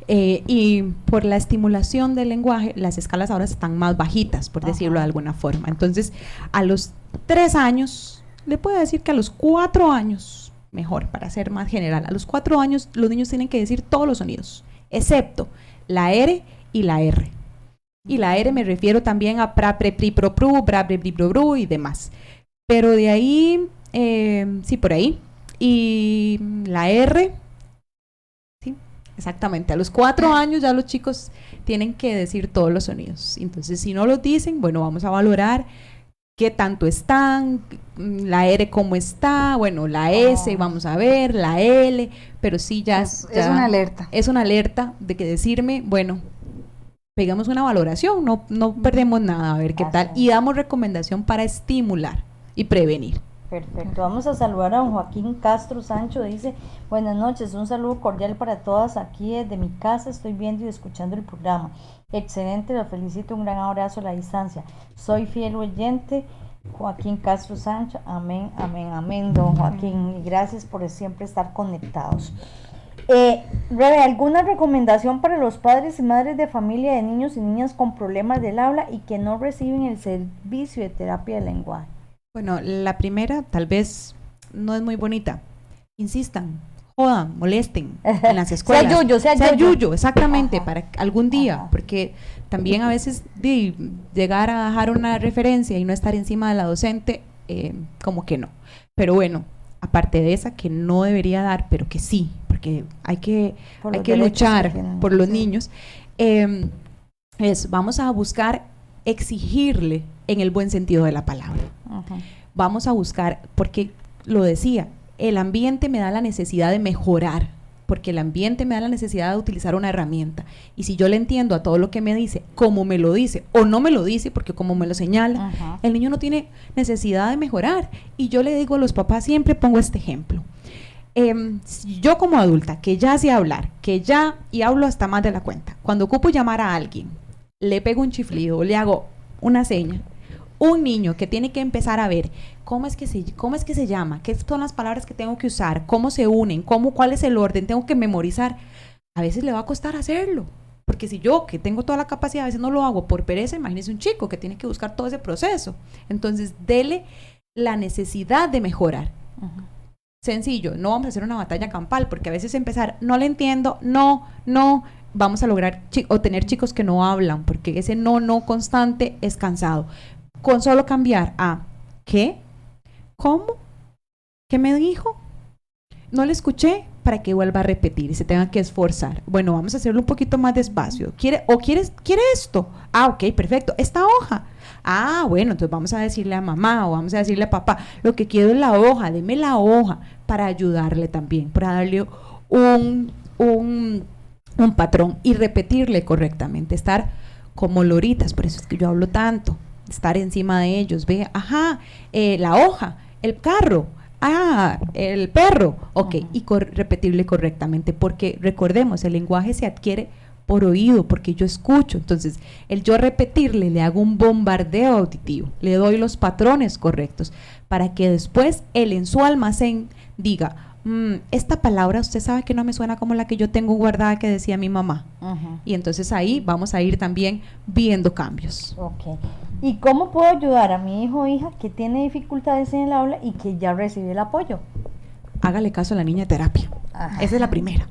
Y por la estimulación del lenguaje, las escalas ahora están más bajitas, por decirlo de alguna forma. Entonces, a los 3 años, le puedo decir que a los 4 años, mejor, para ser más general, a los 4 años los niños tienen que decir todos los sonidos, excepto la R y la R. Y la R me refiero también a pra, pre, pri, pro, pru, bra, pre, pri, pro, bru y demás. Pero de ahí, sí, por ahí. Y la R, sí, exactamente. A los 4 años ya los chicos tienen que decir todos los sonidos. Entonces, si no los dicen, bueno, vamos a valorar qué tanto están, la R cómo está, bueno, la S, vamos a ver, la L, pero sí ya es una alerta. Es una alerta de que decirme, bueno, pegamos una valoración, no perdemos nada, a ver qué tal, y damos recomendación para estimular y prevenir. Perfecto, vamos a saludar a don Joaquín Castro Sancho, dice, buenas noches, un saludo cordial para todas aquí desde mi casa, estoy viendo y escuchando el programa, excelente, los felicito, un gran abrazo a la distancia, soy fiel oyente, Joaquín Castro Sancho, amén, amén, amén, don Joaquín, y gracias por siempre estar conectados. Rebe, ¿alguna recomendación para los padres y madres de familia de niños y niñas con problemas del habla y que no reciben el servicio de terapia de lenguaje? Bueno, la primera tal vez no es muy bonita. Insistan, jodan, molesten en las escuelas. sea yuyo, exactamente, para algún día, porque también a veces llegar a dejar una referencia y no estar encima de la docente, como que no. Pero bueno, aparte de esa que no debería dar, pero que sí, porque hay que luchar por los niños, vamos a buscar exigirle en el buen sentido de la palabra. Vamos a buscar, porque lo decía, el ambiente me da la necesidad de mejorar, porque el ambiente me da la necesidad de utilizar una herramienta, y si yo le entiendo a todo lo que me dice, como me lo dice, o no me lo dice, porque como me lo señala, el niño no tiene necesidad de mejorar, y yo le digo a los papás, siempre pongo este ejemplo, yo como adulta, que ya sé hablar, y hablo hasta más de la cuenta, cuando ocupo llamar a alguien, le pego un chiflido, le hago una seña. Un niño que tiene que empezar a ver cómo es que se llama, qué son las palabras que tengo que usar, cómo se unen, cuál es el orden, tengo que memorizar, a veces le va a costar hacerlo, porque si yo, que tengo toda la capacidad, a veces no lo hago por pereza, imagínese un chico que tiene que buscar todo ese proceso. Entonces, dele la necesidad de mejorar. Sencillo, no vamos a hacer una batalla campal, porque a veces empezar, no le entiendo, no, vamos a lograr o tener chicos que no hablan, porque ese no constante es cansado. Con solo cambiar a ¿qué? ¿Cómo? ¿Qué me dijo? No le escuché, para que vuelva a repetir y se tenga que esforzar. Bueno, vamos a hacerlo un poquito más despacio. ¿Quiere esto? Ah, ok, perfecto. ¿Esta hoja? Ah, bueno, entonces vamos a decirle a mamá o vamos a decirle a papá, lo que quiero es la hoja, deme la hoja, para ayudarle también, para darle un patrón y repetirle correctamente, estar como loritas, por eso es que yo hablo tanto, estar encima de ellos, ve, la hoja, el carro, el perro, ok, y repetirle correctamente, porque recordemos, el lenguaje se adquiere por oído, porque yo escucho, entonces el yo repetirle, le hago un bombardeo auditivo, le doy los patrones correctos, para que después él en su almacén diga, esta palabra usted sabe que no me suena como la que yo tengo guardada que decía mi mamá. Y entonces ahí vamos a ir también viendo cambios. Ok. ¿Y cómo puedo ayudar a mi hijo o hija que tiene dificultades en el habla y que ya recibe el apoyo? Hágale caso a la niña de terapia. Esa es la primera.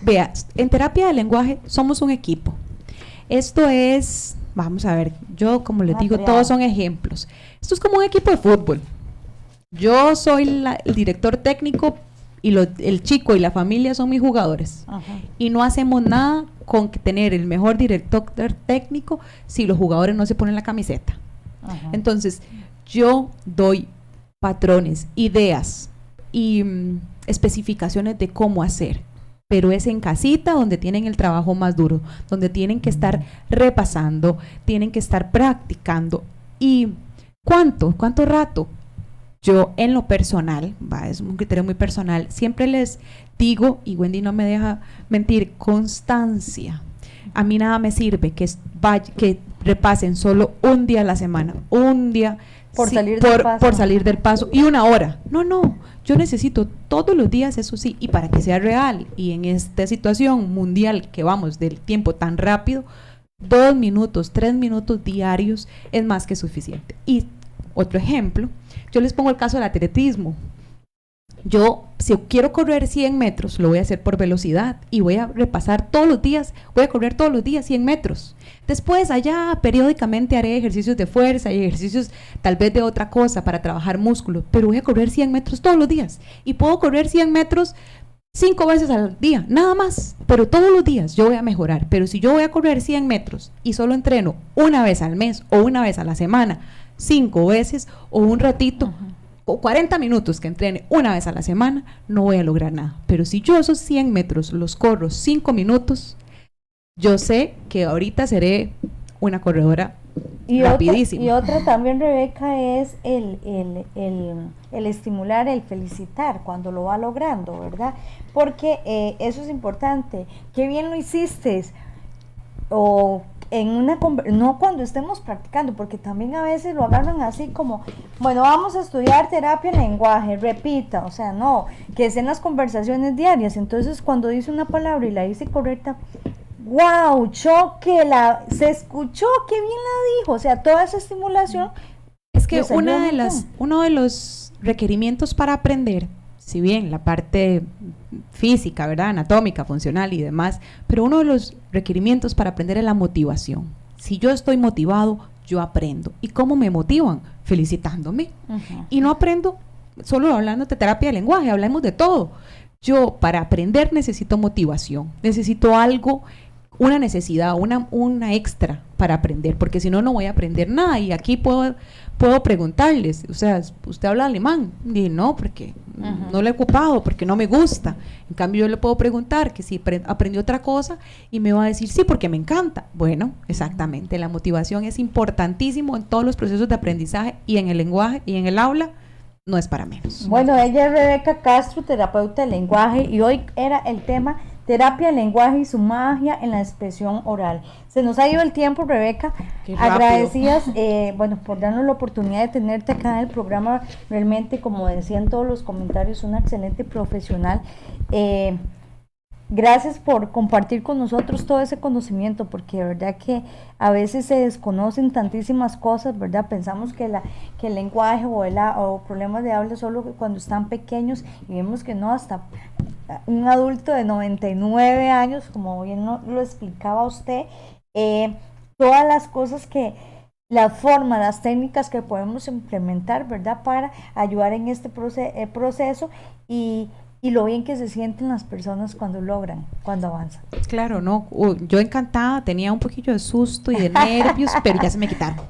Vea, en terapia de lenguaje somos un equipo. Esto es, vamos a ver, yo como les digo, todos son ejemplos. Esto es como un equipo de fútbol. Yo soy el director técnico y el chico y la familia son mis jugadores. Y no hacemos nada con tener el mejor director técnico si los jugadores no se ponen la camiseta. Entonces, yo doy patrones, ideas y especificaciones de cómo hacer. Pero es en casita donde tienen el trabajo más duro, donde tienen que estar repasando, tienen que estar practicando. ¿Y cuánto rato? Yo en lo personal, es un criterio muy personal, siempre les digo, y Wendy no me deja mentir, constancia. A mí nada me sirve que repasen solo un día a la semana, un día por salir del paso y una hora. No, Yo necesito todos los días, eso sí, y para que sea real, y en esta situación mundial que vamos del tiempo tan rápido, 2 minutos, 3 minutos diarios es más que suficiente. Y otro ejemplo, yo les pongo el caso del atletismo. Yo, si quiero correr 100 metros, lo voy a hacer por velocidad y voy a repasar todos los días, voy a correr todos los días 100 metros. Después, allá, periódicamente haré ejercicios de fuerza y ejercicios tal vez de otra cosa para trabajar músculo, pero voy a correr 100 metros todos los días. Y puedo correr 100 metros 5 veces al día, nada más, pero todos los días yo voy a mejorar. Pero si yo voy a correr 100 metros y solo entreno una vez al mes o una vez a la semana, 5 veces o un ratito, o 40 minutos que entrene una vez a la semana, no voy a lograr nada. Pero si yo esos 100 metros los corro 5 minutos, yo sé que ahorita seré una corredora rapidísima. Y otra también, Rebeca, es el estimular, el felicitar cuando lo va logrando, ¿verdad? Porque eso es importante. Qué bien lo hiciste. O en una no cuando estemos practicando, porque también a veces lo agarran así como, bueno, vamos a estudiar terapia en lenguaje, repita, o sea, no, que es en las conversaciones diarias. Entonces cuando dice una palabra y la dice correcta, wow, choque, se escuchó, qué bien la dijo, o sea, toda esa estimulación. Es que uno de los requerimientos para aprender, si bien la parte física, ¿verdad?, anatómica, funcional y demás, pero uno de los requerimientos para aprender es la motivación. Si yo estoy motivado, yo aprendo. ¿Y cómo me motivan? Felicitándome. Y no aprendo solo hablando de terapia de lenguaje, hablamos de todo. Yo para aprender necesito motivación, necesito algo, una necesidad, una extra para aprender, porque si no, no voy a aprender nada. Y aquí puedo preguntarles, o sea, ¿usted habla alemán? Y no, porque no lo he ocupado, porque no me gusta. En cambio, yo le puedo preguntar que si aprendió otra cosa y me va a decir, sí, porque me encanta. Bueno, exactamente, la motivación es importantísimo en todos los procesos de aprendizaje y en el lenguaje y en el aula. No es para menos. Bueno, ella es Rebeca Castro, terapeuta de lenguaje, y hoy era el tema terapia de lenguaje y su magia en la expresión oral. Se nos ha ido el tiempo, Rebeca. Agradecidas, bueno, por darnos la oportunidad de tenerte acá en el programa. Realmente, como decían todos los comentarios, una excelente profesional. Gracias por compartir con nosotros todo ese conocimiento, porque de verdad que a veces se desconocen tantísimas cosas, ¿verdad? Pensamos que el lenguaje o problemas de habla solo cuando están pequeños, y vemos que no, hasta un adulto de 99 años, como bien lo explicaba usted, todas las cosas las formas, las técnicas que podemos implementar, ¿verdad?, para ayudar en este proceso y lo bien que se sienten las personas cuando logran, cuando avanzan. Claro, no, yo encantada, tenía un poquillo de susto y de nervios, pero ya se me quitaron.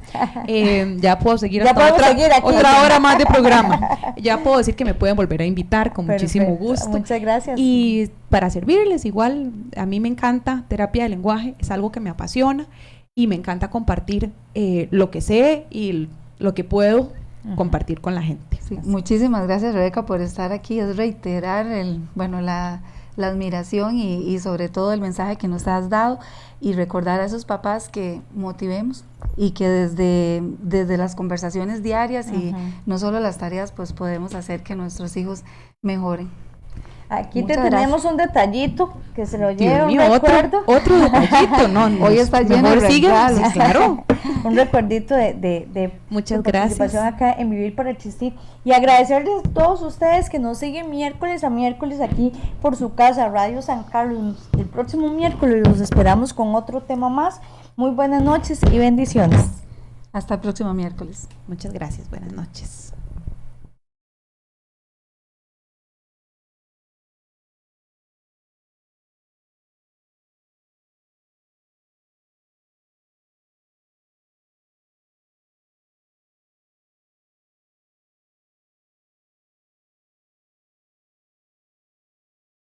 Ya puedo seguir hasta otra hora más de programa. Ya puedo decir que me pueden volver a invitar con muchísimo gusto. Muchas gracias. Y para servirles, igual, a mí me encanta terapia de lenguaje, es algo que me apasiona y me encanta compartir lo que sé y lo que puedo compartir con la gente. Sí, muchísimas gracias, Rebeca, por estar aquí. Es reiterar la admiración y sobre todo el mensaje que nos has dado, y recordar a esos papás que motivemos y que desde las conversaciones diarias y no solo las tareas, pues podemos hacer que nuestros hijos mejoren. Aquí tenemos un detallito que se lo lleva, un recuerdo. Otro detallito, no. Hoy está lleno de regalos. Sí, claro. Un recuerdito de muchas gracias acá en Vivir para Existir, y agradecerles a todos ustedes que nos siguen miércoles a miércoles aquí por su casa, Radio San Carlos. El próximo miércoles los esperamos con otro tema más. Muy buenas noches y bendiciones. Hasta el próximo miércoles. Muchas gracias, buenas noches.